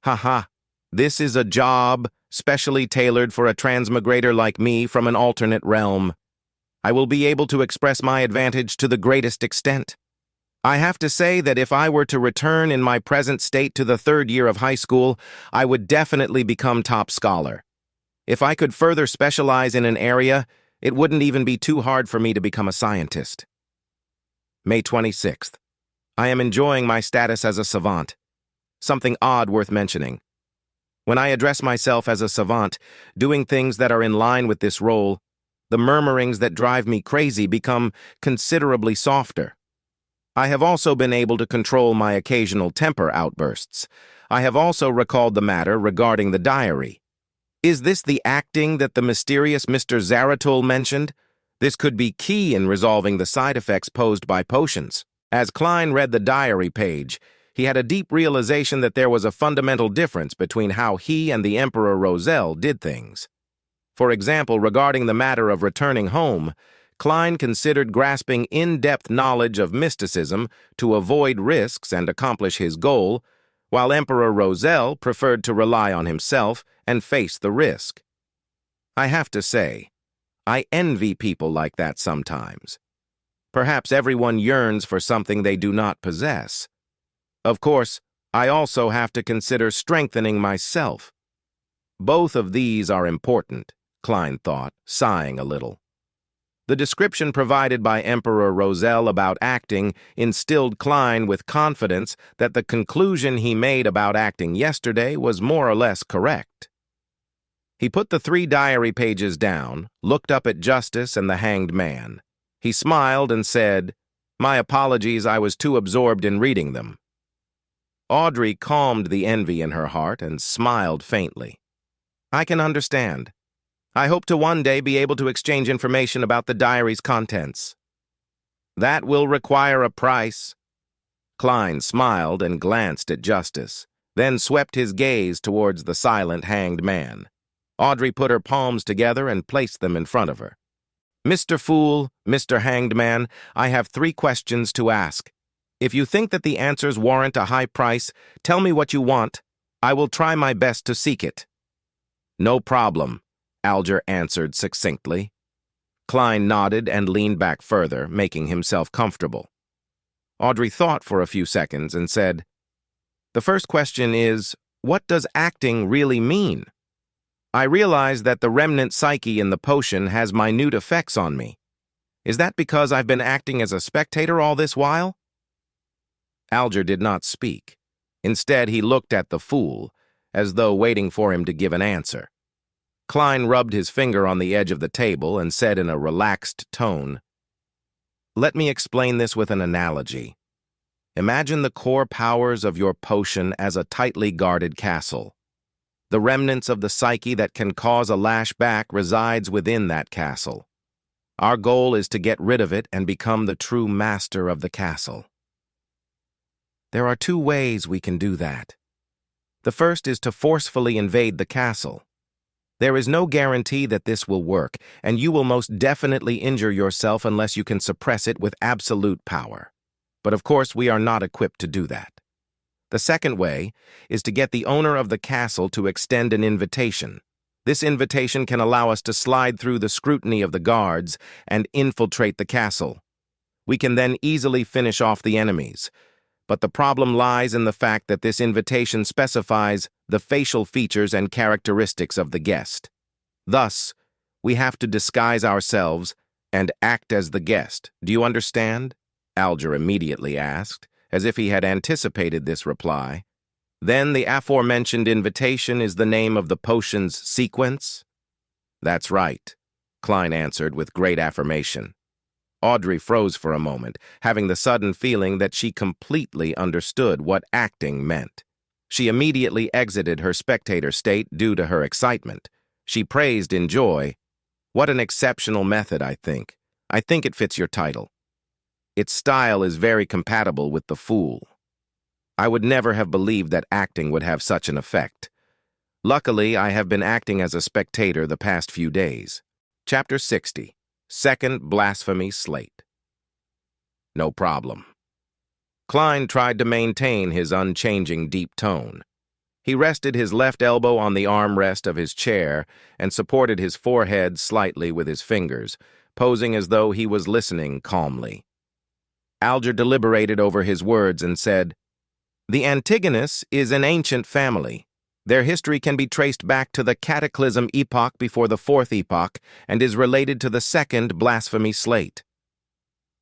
Haha, this is a job specially tailored for a transmigrator like me from an alternate realm. I will be able to express my advantage to the greatest extent. I have to say that if I were to return in my present state to the 3rd year of high school, I would definitely become top scholar. If I could further specialize in an area, it wouldn't even be too hard for me to become a scientist. May 26th. I am enjoying my status as a savant. Something odd worth mentioning. When I address myself as a savant, doing things that are in line with this role, the murmurings that drive me crazy become considerably softer. I have also been able to control my occasional temper outbursts. I have also recalled the matter regarding the diary. Is this the acting that the mysterious Mr. Zaratul mentioned? This could be key in resolving the side effects posed by potions. As Klein read the diary page, he had a deep realization that there was a fundamental difference between how he and the Emperor Roselle did things. For example, regarding the matter of returning home, Klein considered grasping in-depth knowledge of mysticism to avoid risks and accomplish his goal, while Emperor Roselle preferred to rely on himself and face the risk. I have to say, I envy people like that sometimes. Perhaps everyone yearns for something they do not possess. Of course, I also have to consider strengthening myself. Both of these are important, Klein thought, sighing a little. The description provided by Emperor Roselle about acting instilled Klein with confidence that the conclusion he made about acting yesterday was more or less correct. He put the 3 diary pages down, looked up at Justice and the hanged man. He smiled and said, "My apologies, I was too absorbed in reading them." Audrey calmed the envy in her heart and smiled faintly. "I can understand. I hope to one day be able to exchange information about the diary's contents." "That will require a price." Klein smiled and glanced at Justice, then swept his gaze towards the silent hanged man. Audrey put her palms together and placed them in front of her. "Mr. Fool, Mr. Hanged Man, I have 3 questions to ask. If you think that the answers warrant a high price, tell me what you want. I will try my best to seek it." "No problem," Alger answered succinctly. Klein nodded and leaned back further, making himself comfortable. Audrey thought for a few seconds and said, "The first question is, what does acting really mean? I realize that the remnant psyche in the potion has minute effects on me. Is that because I've been acting as a spectator all this while?" Alger did not speak. Instead, he looked at the fool, as though waiting for him to give an answer. Klein rubbed his finger on the edge of the table and said in a relaxed tone, "Let me explain this with an analogy. Imagine the core powers of your potion as a tightly guarded castle. The remnants of the psyche that can cause a lash back resides within that castle. Our goal is to get rid of it and become the true master of the castle. There are 2 ways we can do that. The first is to forcefully invade the castle. There is no guarantee that this will work, and you will most definitely injure yourself unless you can suppress it with absolute power. But of course, we are not equipped to do that. The second way is to get the owner of the castle to extend an invitation. This invitation can allow us to slide through the scrutiny of the guards and infiltrate the castle. We can then easily finish off the enemies. But the problem lies in the fact that this invitation specifies the facial features and characteristics of the guest. Thus, we have to disguise ourselves and act as the guest. Do you understand?" Alger immediately asked, as if he had anticipated this reply. "Then the aforementioned invitation is the name of the potion's sequence?" "That's right," Klein answered with great affirmation. Audrey froze for a moment, having the sudden feeling that she completely understood what acting meant. She immediately exited her spectator state due to her excitement. She praised in joy, "What an exceptional method, I think. I think it fits your title. Its style is very compatible with the fool. I would never have believed that acting would have such an effect. Luckily, I have been acting as a spectator the past few days." Chapter 60. Second Blasphemy Slate. "No problem." Klein tried to maintain his unchanging deep tone. He rested his left elbow on the armrest of his chair and supported his forehead slightly with his fingers, posing as though he was listening calmly. Alger deliberated over his words and said, "The Antigonus is an ancient family. Their history can be traced back to the cataclysm epoch before the 4th epoch and is related to the second Blasphemy Slate."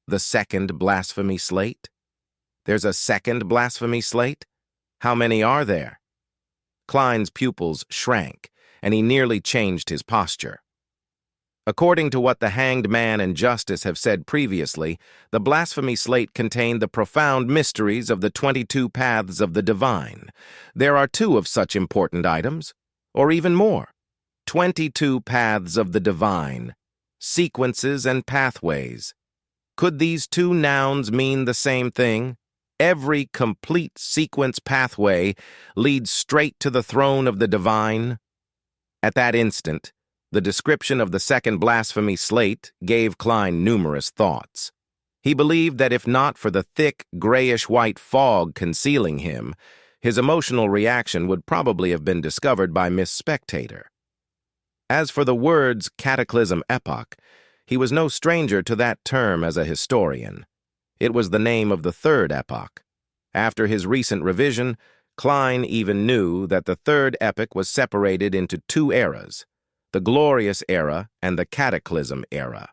"The second Blasphemy Slate? There's a second Blasphemy Slate? How many are there?" Klein's pupils shrank, and he nearly changed his posture. According to what the Hanged Man and Justice have said previously, the Blasphemy Slate contained the profound mysteries of the 22 paths of the divine. There are 2 of such important items, or even more. 22 paths of the divine, sequences and pathways. Could these 2 nouns mean the same thing? Every complete sequence pathway leads straight to the throne of the divine. At that instant, the description of the second Blasphemy Slate gave Klein numerous thoughts. He believed that if not for the thick, grayish-white fog concealing him, his emotional reaction would probably have been discovered by Miss Spectator. As for the words cataclysm epoch, he was no stranger to that term as a historian. It was the name of the 3rd epoch. After his recent revision, Klein even knew that the 3rd epoch was separated into 2 eras, the Glorious Era and the Cataclysm Era.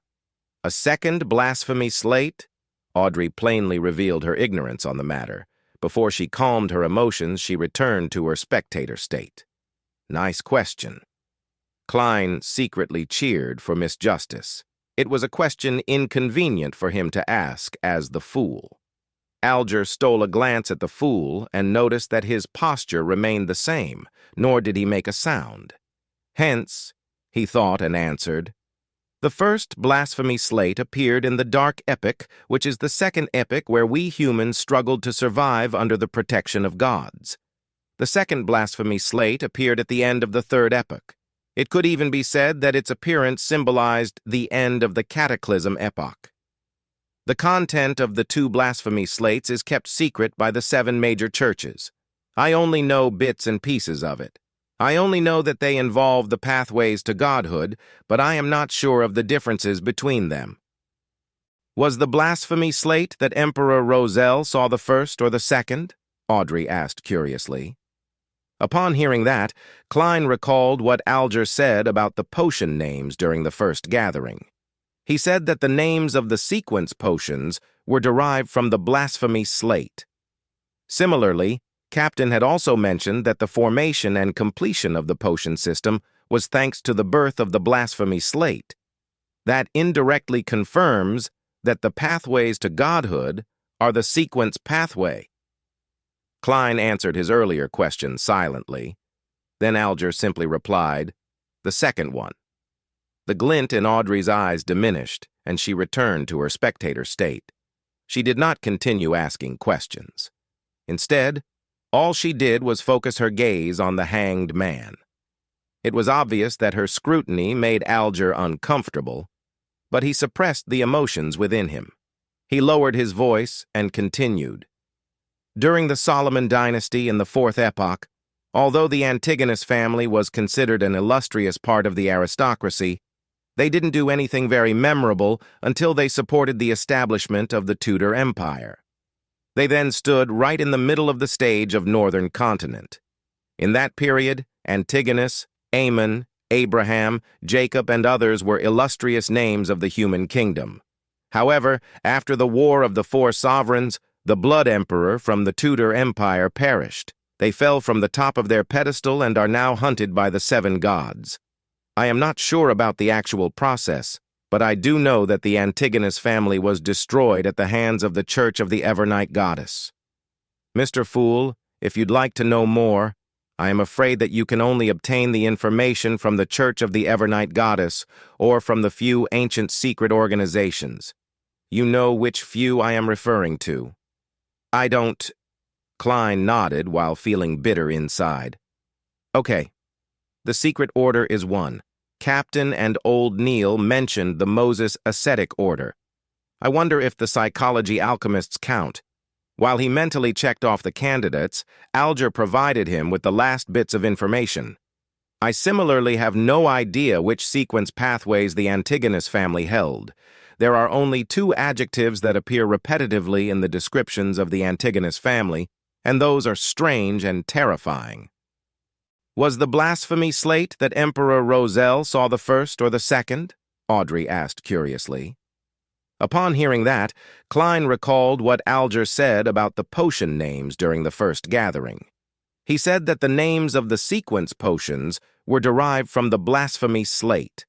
A second Blasphemy Slate? Audrey plainly revealed her ignorance on the matter. Before she calmed her emotions, she returned to her spectator state. Nice question. Klein secretly cheered for Miss Justice. It was a question inconvenient for him to ask as the fool. Alger stole a glance at the fool and noticed that his posture remained the same, nor did he make a sound. Hence, he thought and answered, "The first Blasphemy Slate appeared in the Dark Epoch, which is the second epoch where we humans struggled to survive under the protection of gods. The second Blasphemy Slate appeared at the end of the 3rd epoch. It could even be said that its appearance symbolized the end of the cataclysm epoch. The content of the 2 blasphemy slates is kept secret by the 7 major churches. I only know bits and pieces of it. I only know that they involve the pathways to godhood, but I am not sure of the differences between them. Was the blasphemy slate that Emperor Roselle saw the first or the second? Audrey asked curiously. Upon hearing that, Klein recalled what Alger said about the potion names during the first gathering. He said that the names of the sequence potions were derived from the blasphemy slate. Similarly, Captain had also mentioned that the formation and completion of the potion system was thanks to the birth of the blasphemy slate. That indirectly confirms that the pathways to godhood are the sequence pathway. Klein answered his earlier question silently. Then Alger simply replied, "The second one." The glint in Audrey's eyes diminished, and she returned to her spectator state. She did not continue asking questions. Instead, all she did was focus her gaze on the hanged man. It was obvious that her scrutiny made Alger uncomfortable, but he suppressed the emotions within him. He lowered his voice and continued. During the Solomon dynasty in the 4th epoch, although the Antigonus family was considered an illustrious part of the aristocracy, they didn't do anything very memorable until they supported the establishment of the Tudor Empire. They then stood right in the middle of the stage of northern continent. In that period, Antigonus, Ammon, Abraham, Jacob, and others were illustrious names of the human kingdom. However, after the War of the 4 Sovereigns, the Blood Emperor from the Tudor Empire perished. They fell from the top of their pedestal and are now hunted by the 7 gods. I am not sure about the actual process, but I do know that the Antigonus family was destroyed at the hands of the Church of the Evernight Goddess. Mr. Fool, if you'd like to know more, I am afraid that you can only obtain the information from the Church of the Evernight Goddess or from the few ancient secret organizations. You know which few I am referring to. I don't... Klein nodded while feeling bitter inside. Okay. The secret order is 1. Captain and Old Neil mentioned the Moses ascetic order. I wonder if the psychology alchemists count. While he mentally checked off the candidates, Alger provided him with the last bits of information. I similarly have no idea which sequence pathways the Antigonus family held. There are only 2 adjectives that appear repetitively in the descriptions of the Antigonus family, and those are strange and terrifying. Was the blasphemy slate that Emperor Roselle saw the first or the second? Audrey asked curiously. Upon hearing that, Klein recalled what Alger said about the potion names during the first gathering. He said that the names of the sequence potions were derived from the blasphemy slate.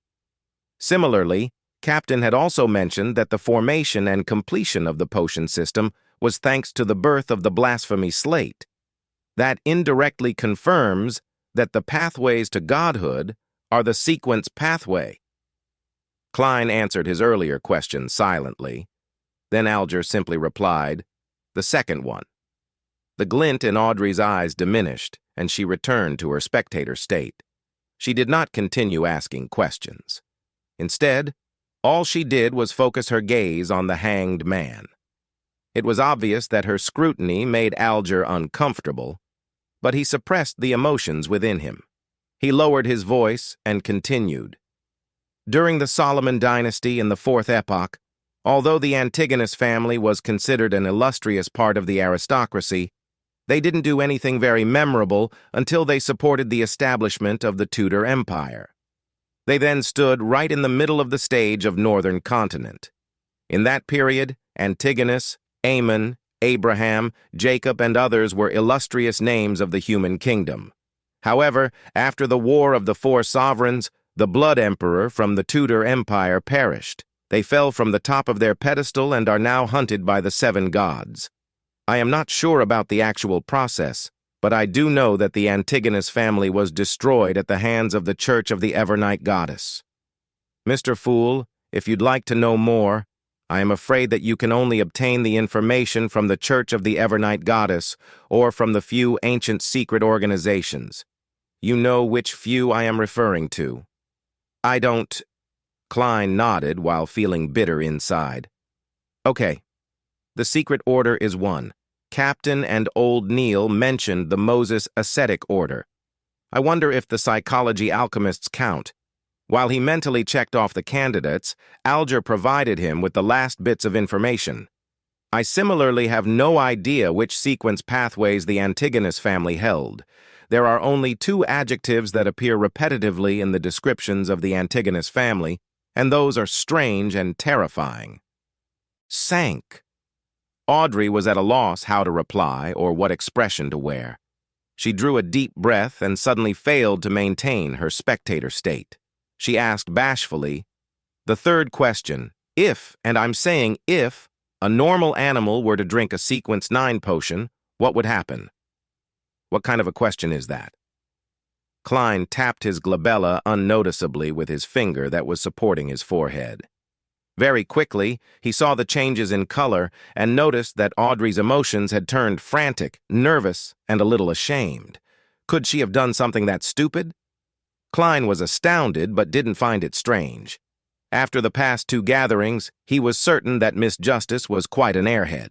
Similarly, Captain had also mentioned that the formation and completion of the potion system was thanks to the birth of the blasphemy slate. That indirectly confirms that the pathways to godhood are the sequence pathway. Klein answered his earlier question silently. Then Alger simply replied, "The second one." The glint in Audrey's eyes diminished, and she returned to her spectator state. She did not continue asking questions. Instead, all she did was focus her gaze on the hanged man. It was obvious that her scrutiny made Alger uncomfortable, but he suppressed the emotions within him. He lowered his voice and continued. During the Solomon dynasty in the 4th epoch, although the Antigonus family was considered an illustrious part of the aristocracy, they didn't do anything very memorable until they supported the establishment of the Tudor Empire. They then stood right in the middle of the stage of northern continent. In that period, Antigonus, Ammon, Abraham, Jacob, and others were illustrious names of the human kingdom. However, after the War of the 4 Sovereigns, the Blood Emperor from the Tudor Empire perished. They fell from the top of their pedestal and are now hunted by the 7 gods. I am not sure about the actual process, but I do know that the Antigonus family was destroyed at the hands of the Church of the Evernight Goddess. Mr. Fool, if you'd like to know more, I am afraid that you can only obtain the information from the Church of the Evernight Goddess or from the few ancient secret organizations. You know which few I am referring to. I don't... Klein nodded while feeling bitter inside. Okay. The secret order is one. Captain and Old Neil mentioned the Moses ascetic order. I wonder if the psychology alchemists count. While he mentally checked off the candidates, Alger provided him with the last bits of information. I similarly have no idea which sequence pathways the Antigonus family held. There are only two adjectives that appear repetitively in the descriptions of the Antigonus family, and those are strange and terrifying. Sank. Audrey was at a loss how to reply or what expression to wear. She drew a deep breath and suddenly failed to maintain her spectator state. She asked bashfully, the third question, if, and I'm saying if, a normal animal were to drink a Sequence 9 potion, what would happen? What kind of a question is that? Klein tapped his glabella unnoticeably with his finger that was supporting his forehead. Very quickly, he saw the changes in color and noticed that Audrey's emotions had turned frantic, nervous, and a little ashamed. Could she have done something that stupid? Klein was astounded but didn't find it strange. After the past two gatherings, he was certain that Miss Justice was quite an airhead.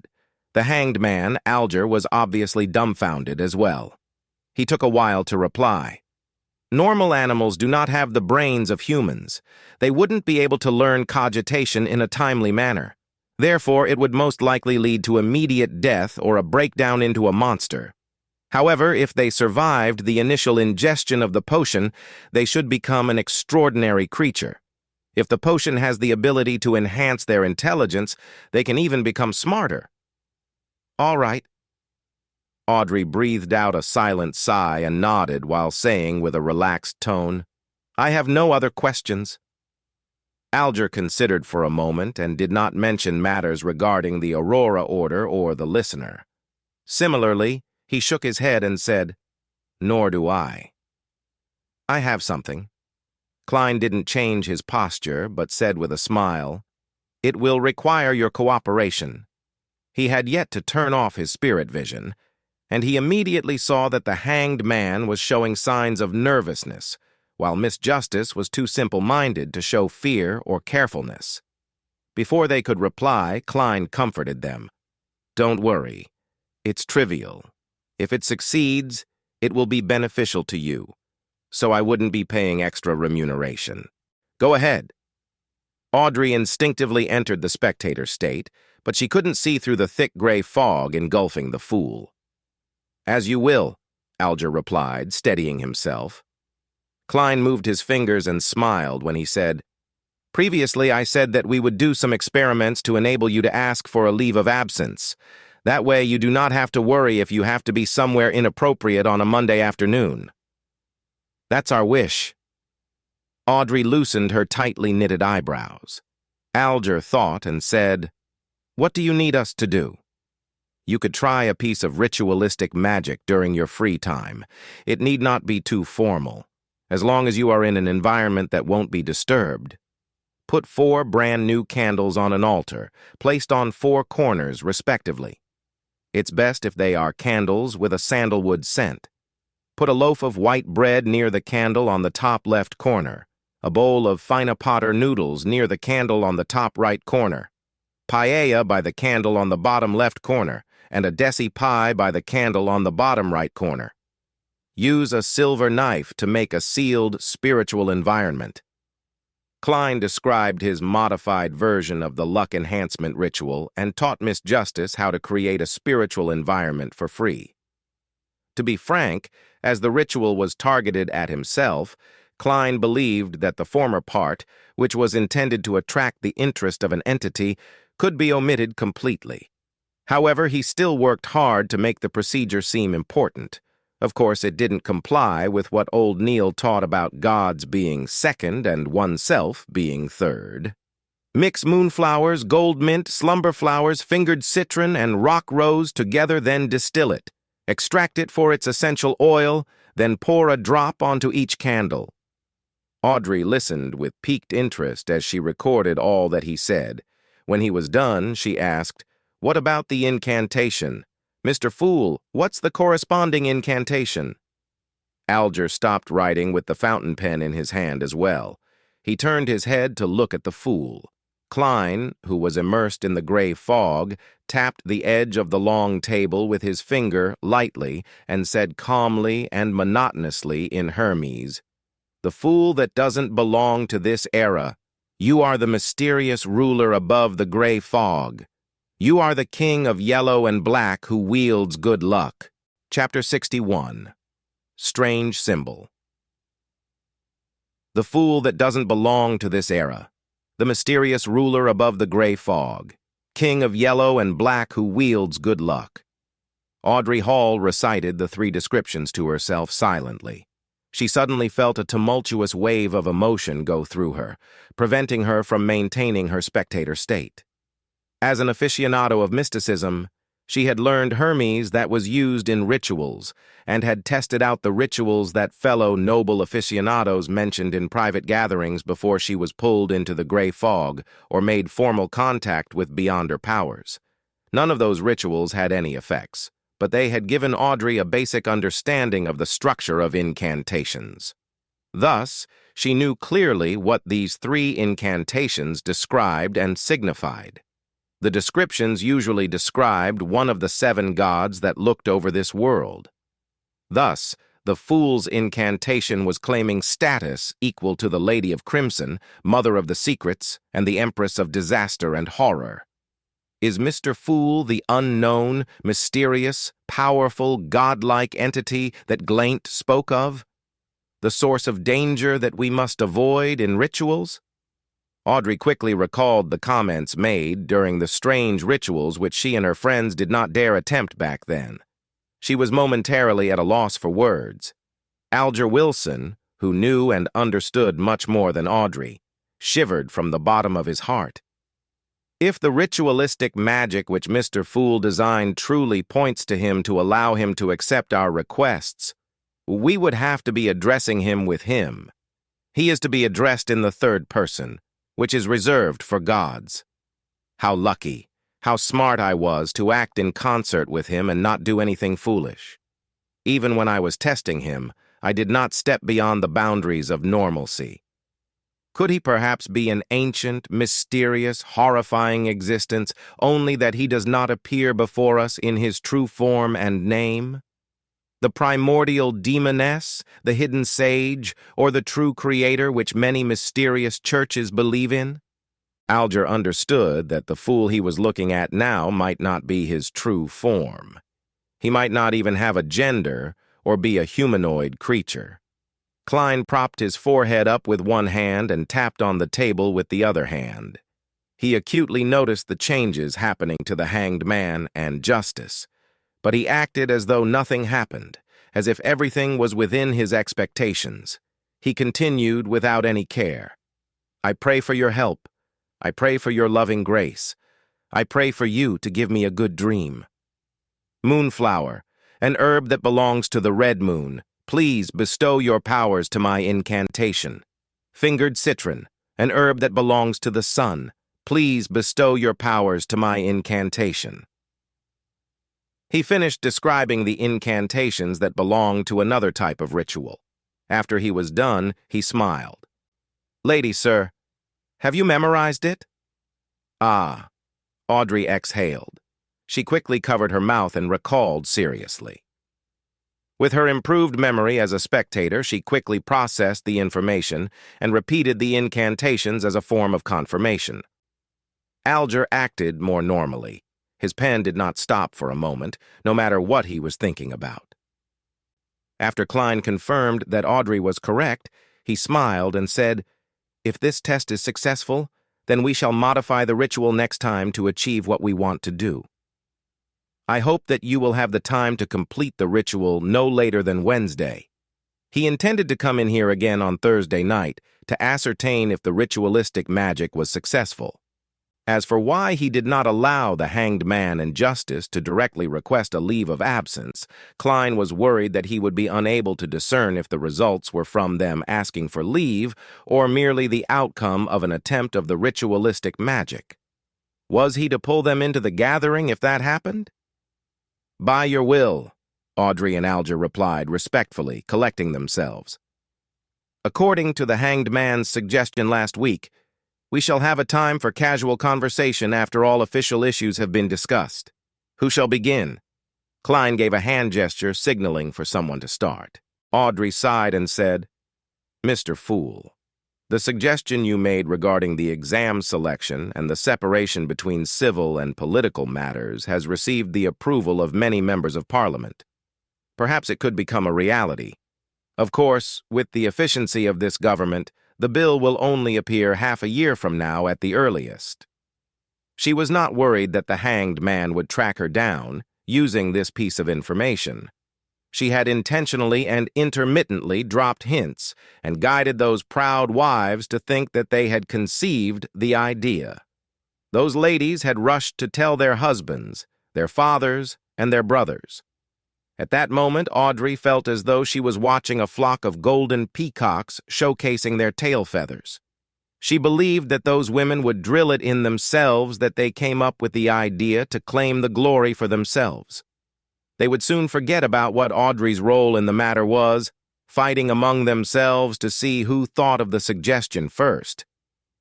The hanged man, Alger, was obviously dumbfounded as well. He took a while to reply. Normal animals do not have the brains of humans. They wouldn't be able to learn cogitation in a timely manner. Therefore, it would most likely lead to immediate death or a breakdown into a monster. However, if they survived the initial ingestion of the potion, they should become an extraordinary creature. If the potion has the ability to enhance their intelligence, they can even become smarter. All right. Audrey breathed out a silent sigh and nodded while saying with a relaxed tone, I have no other questions. Alger considered for a moment and did not mention matters regarding the Aurora order or the listener. Similarly, he shook his head and said, Nor do I. I have something. Klein didn't change his posture, but said with a smile, It will require your cooperation. He had yet to turn off his spirit vision, and he immediately saw that the hanged man was showing signs of nervousness, while Miss Justice was too simple-minded to show fear or carefulness. Before they could reply, Klein comforted them. Don't worry. It's trivial. If it succeeds, it will be beneficial to you, so I wouldn't be paying extra remuneration. Go ahead. Audrey instinctively entered the spectator state, but she couldn't see through the thick gray fog engulfing the fool. As you will, Alger replied, steadying himself. Klein moved his fingers and smiled when he said, Previously I said that we would do some experiments to enable you to ask for a leave of absence. That way you do not have to worry if you have to be somewhere inappropriate on a Monday afternoon. That's our wish. Audrey loosened her tightly knitted eyebrows. Alger thought and said, What do you need us to do? You could try a piece of ritualistic magic during your free time. It need not be too formal, as long as you are in an environment that won't be disturbed. Put 4 brand new candles on an altar, placed on 4 corners respectively. It's best if they are candles with a sandalwood scent. Put a loaf of white bread near the candle on the top left corner, a bowl of fina potter noodles near the candle on the top right corner, paella by the candle on the bottom left corner, and a desi pie by the candle on the bottom right corner. Use a silver knife to make a sealed spiritual environment. Klein described his modified version of the luck enhancement ritual and taught Miss Justice how to create a spiritual environment for free. To be frank, as the ritual was targeted at himself, Klein believed that the former part, which was intended to attract the interest of an entity, could be omitted completely. However, he still worked hard to make the procedure seem important. Of course, it didn't comply with what old Neil taught about gods being second and oneself being third. Mix moonflowers, gold mint, slumber flowers, fingered citron, and rock rose together, then distill it. Extract it for its essential oil, then pour a drop onto each candle. Audrey listened with piqued interest as she recorded all that he said. When he was done, she asked, What about the incantation? Mr. Fool, what's the corresponding incantation? Alger stopped writing with the fountain pen in his hand as well. He turned his head to look at the fool. Klein, who was immersed in the gray fog, tapped the edge of the long table with his finger lightly and said calmly and monotonously in Hermes, "The fool that doesn't belong to this era. You are the mysterious ruler above the gray fog. You are the king of yellow and black who wields good luck." Chapter 61. Strange Symbol. The fool that doesn't belong to this era. The mysterious ruler above the gray fog. King of yellow and black who wields good luck. Audrey Hall recited the three descriptions to herself silently. She suddenly felt a tumultuous wave of emotion go through her, preventing her from maintaining her spectator state. As an aficionado of mysticism, she had learned Hermes that was used in rituals and had tested out the rituals that fellow noble aficionados mentioned in private gatherings before she was pulled into the gray fog or made formal contact with beyonder powers. None of those rituals had any effects, but they had given Audrey a basic understanding of the structure of incantations. Thus, she knew clearly what these three incantations described and signified. The descriptions usually described one of the 7 gods that looked over this world. Thus, the fool's incantation was claiming status equal to the Lady of Crimson, Mother of the Secrets, and the Empress of Disaster and Horror. Is Mr. Fool the unknown, mysterious, powerful, godlike entity that Glaint spoke of? The source of danger that we must avoid in rituals? Audrey quickly recalled the comments made during the strange rituals which she and her friends did not dare attempt back then. She was momentarily at a loss for words. Aler Wilson, who knew and understood much more than Audrey, shivered from the bottom of his heart. If the ritualistic magic which Mr. Fool designed truly points to him to allow him to accept our requests, we would have to be addressing him with him. He is to be addressed in the third person, which is reserved for gods. How lucky, how smart I was to act in concert with him and not do anything foolish. Even when I was testing him, I did not step beyond the boundaries of normalcy. Could he perhaps be an ancient, mysterious, horrifying existence, only that he does not appear before us in his true form and name? The primordial demoness, the hidden sage, or the true creator which many mysterious churches believe in? Alger understood that the fool he was looking at now might not be his true form. He might not even have a gender or be a humanoid creature. Klein propped his forehead up with one hand and tapped on the table with the other hand. He acutely noticed the changes happening to the hanged man and Justice, but he acted as though nothing happened, as if everything was within his expectations. He continued without any care. I pray for your help. I pray for your loving grace. I pray for you to give me a good dream. Moonflower, an herb that belongs to the red moon, please bestow your powers to my incantation. Fingered citron, an herb that belongs to the sun, please bestow your powers to my incantation. He finished describing the incantations that belonged to another type of ritual. After he was done, he smiled. Lady, sir, have you memorized it? Ah, Audrey exhaled. She quickly covered her mouth and recalled seriously. With her improved memory as a spectator, she quickly processed the information and repeated the incantations as a form of confirmation. Alger acted more normally. His pen did not stop for a moment, no matter what he was thinking about. After Klein confirmed that Audrey was correct, he smiled and said, If this test is successful, then we shall modify the ritual next time to achieve what we want to do. I hope that you will have the time to complete the ritual no later than Wednesday. He intended to come in here again on Thursday night to ascertain if the ritualistic magic was successful. As for why he did not allow the hanged man and Justice to directly request a leave of absence, Klein was worried that he would be unable to discern if the results were from them asking for leave or merely the outcome of an attempt of the ritualistic magic. Was he to pull them into the gathering if that happened? By your will, Audrey and Alger replied respectfully, collecting themselves. According to the hanged man's suggestion last week, we shall have a time for casual conversation after all official issues have been discussed. Who shall begin? Klein gave a hand gesture, signaling for someone to start. Audrey sighed and said, Mr. Fool, the suggestion you made regarding the exam selection and the separation between civil and political matters has received the approval of many members of Parliament. Perhaps it could become a reality. Of course, with the efficiency of this government, the bill will only appear half a year from now at the earliest. She was not worried that the hanged man would track her down, using this piece of information. She had intentionally and intermittently dropped hints and guided those proud wives to think that they had conceived the idea. Those ladies had rushed to tell their husbands, their fathers, and their brothers. At that moment, Audrey felt as though she was watching a flock of golden peacocks showcasing their tail feathers. She believed that those women would drill it in themselves that they came up with the idea to claim the glory for themselves. They would soon forget about what Audrey's role in the matter was, fighting among themselves to see who thought of the suggestion first.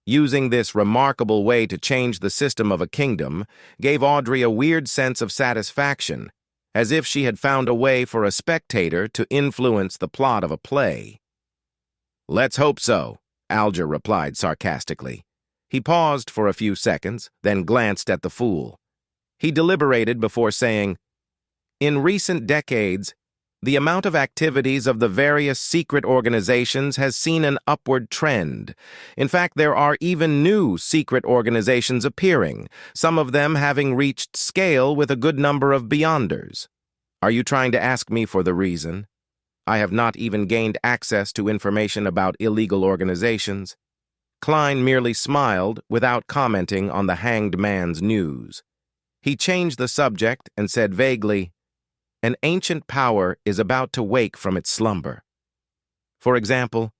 Using this remarkable way to change the system of a kingdom gave Audrey a weird sense of satisfaction, as if she had found a way for a spectator to influence the plot of a play. Let's hope so, Alger replied sarcastically. He paused for a few seconds, then glanced at the fool. He deliberated before saying, In recent decades, the amount of activities of the various secret organizations has seen an upward trend. In fact, there are even new secret organizations appearing, some of them having reached scale with a good number of beyonders. Are you trying to ask me for the reason? I have not even gained access to information about illegal organizations. Klein merely smiled without commenting on the hanged man's news. He changed the subject and said vaguely, An ancient power is about to wake from its slumber. For example,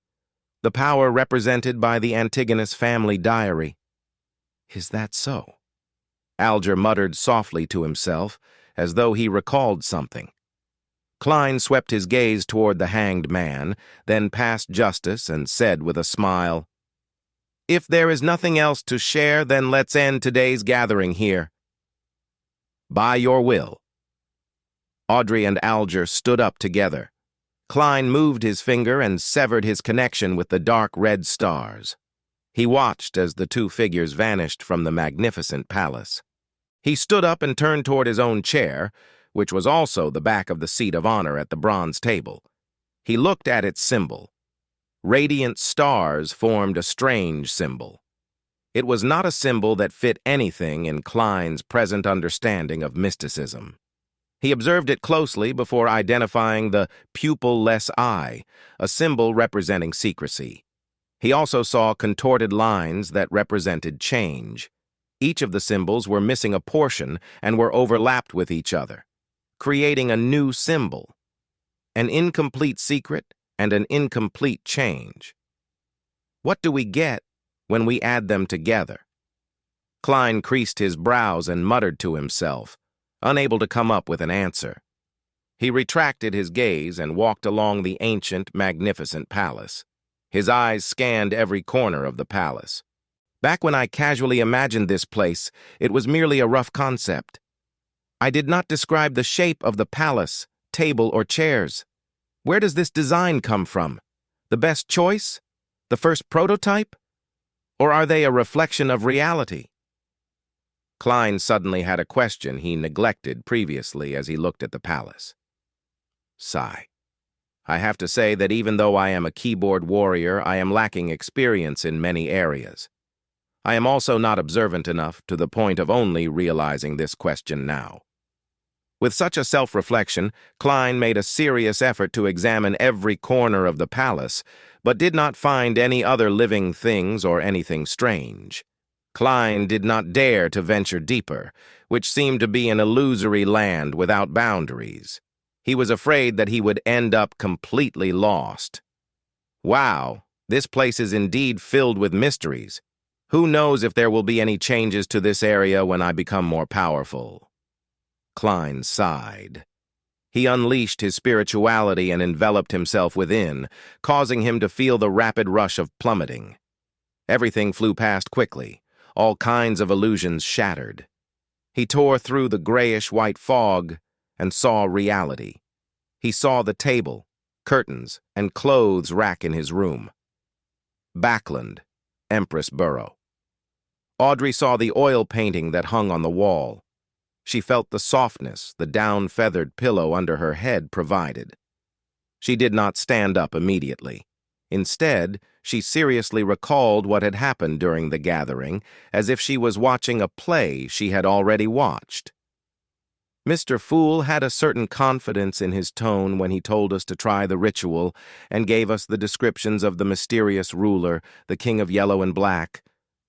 the power represented by the Antigonus Family diary. Is that so? Alger muttered softly to himself, as though he recalled something. Klein swept his gaze toward the hanged man, then past Justice and said with a smile, If there is nothing else to share, then let's end today's gathering here. By your will. Audrey and Alger stood up together. Klein moved his finger and severed his connection with the dark red stars. He watched as the two figures vanished from the magnificent palace. He stood up and turned toward his own chair, which was also the back of the seat of honor at the bronze table. He looked at its symbol. Radiant stars formed a strange symbol. It was not a symbol that fit anything in Klein's present understanding of mysticism. He observed it closely before identifying the pupil-less eye, a symbol representing secrecy. He also saw contorted lines that represented change. Each of the symbols were missing a portion and were overlapped with each other, creating a new symbol, an incomplete secret and an incomplete change. What do we get when we add them together? Klein creased his brows and muttered to himself, unable to come up with an answer. He retracted his gaze and walked along the ancient, magnificent palace. His eyes scanned every corner of the palace. Back when I casually imagined this place, it was merely a rough concept. I did not describe the shape of the palace, table, or chairs. Where does this design come from? The best choice? The first prototype? Or are they a reflection of reality? Klein suddenly had a question he neglected previously as he looked at the palace. Sigh. I have to say that even though I am a keyboard warrior, I am lacking experience in many areas. I am also not observant enough to the point of only realizing this question now. With such a self-reflection, Klein made a serious effort to examine every corner of the palace, but did not find any other living things or anything strange. Klein did not dare to venture deeper, which seemed to be an illusory land without boundaries. He was afraid that he would end up completely lost. Wow, this place is indeed filled with mysteries. Who knows if there will be any changes to this area when I become more powerful? Klein sighed. He unleashed his spirituality and enveloped himself within, causing him to feel the rapid rush of plummeting. Everything flew past quickly, all kinds of illusions shattered. He tore through the grayish-white fog and saw reality. He saw the table, curtains, and clothes rack in his room. Backland, Empress Borough. Audrey saw the oil painting that hung on the wall. She felt the softness the down-feathered pillow under her head provided. She did not stand up immediately. Instead, she seriously recalled what had happened during the gathering, as if she was watching a play she had already watched. Mr. Fool had a certain confidence in his tone when he told us to try the ritual and gave us the descriptions of the mysterious ruler, the King of Yellow and Black.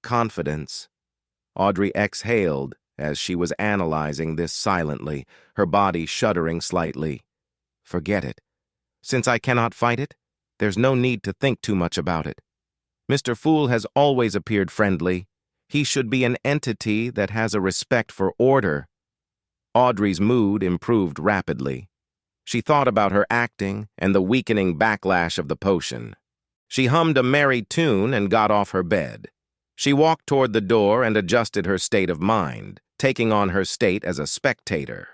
Confidence. Audrey exhaled as she was analyzing this silently, her body shuddering slightly. Forget it. Since I cannot fight it, there's no need to think too much about it. Mr. Fool has always appeared friendly. He should be an entity that has a respect for order. Audrey's mood improved rapidly. She thought about her acting and the weakening backlash of the potion. She hummed a merry tune and got off her bed. She walked toward the door and adjusted her state of mind, taking on her state as a spectator.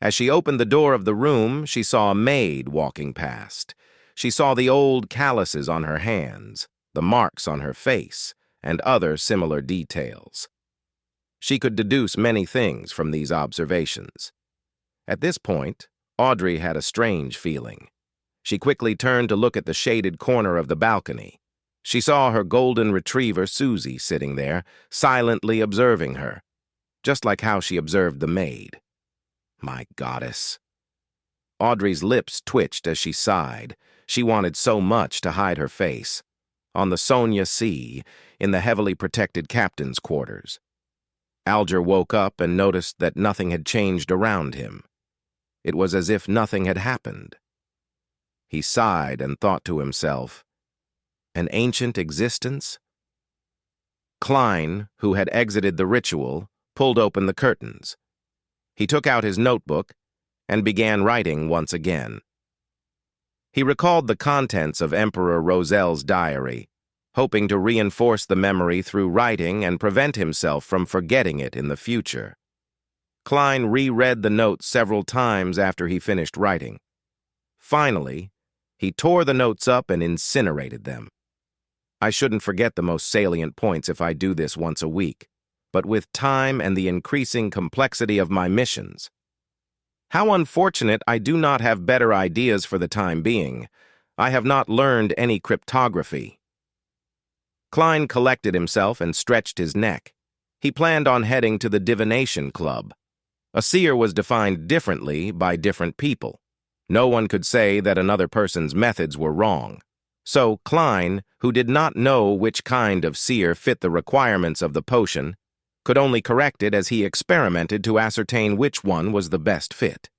As she opened the door of the room, she saw a maid walking past. She saw the old calluses on her hands, the marks on her face, and other similar details. She could deduce many things from these observations. At this point, Audrey had a strange feeling. She quickly turned to look at the shaded corner of the balcony. She saw her golden retriever, Susie, sitting there, silently observing her, just like how she observed the maid. My goddess. Audrey's lips twitched as she sighed. She wanted so much to hide her face. On the Sonia Sea, in the heavily protected captain's quarters. Alger woke up and noticed that nothing had changed around him. It was as if nothing had happened. He sighed and thought to himself, an ancient existence? Klein, who had exited the ritual, pulled open the curtains. He took out his notebook and began writing once again. He recalled the contents of Emperor Roselle's diary, hoping to reinforce the memory through writing and prevent himself from forgetting it in the future. Klein reread the notes several times after he finished writing. Finally, he tore the notes up and incinerated them. I shouldn't forget the most salient points if I do this once a week, but with time and the increasing complexity of my missions. How unfortunate I do not have better ideas for the time being. I have not learned any cryptography. Klein collected himself and stretched his neck. He planned on heading to the Divination Club. A seer was defined differently by different people. No one could say that another person's methods were wrong. So Klein, who did not know which kind of seer fit the requirements of the potion, could only correct it as he experimented to ascertain which one was the best fit.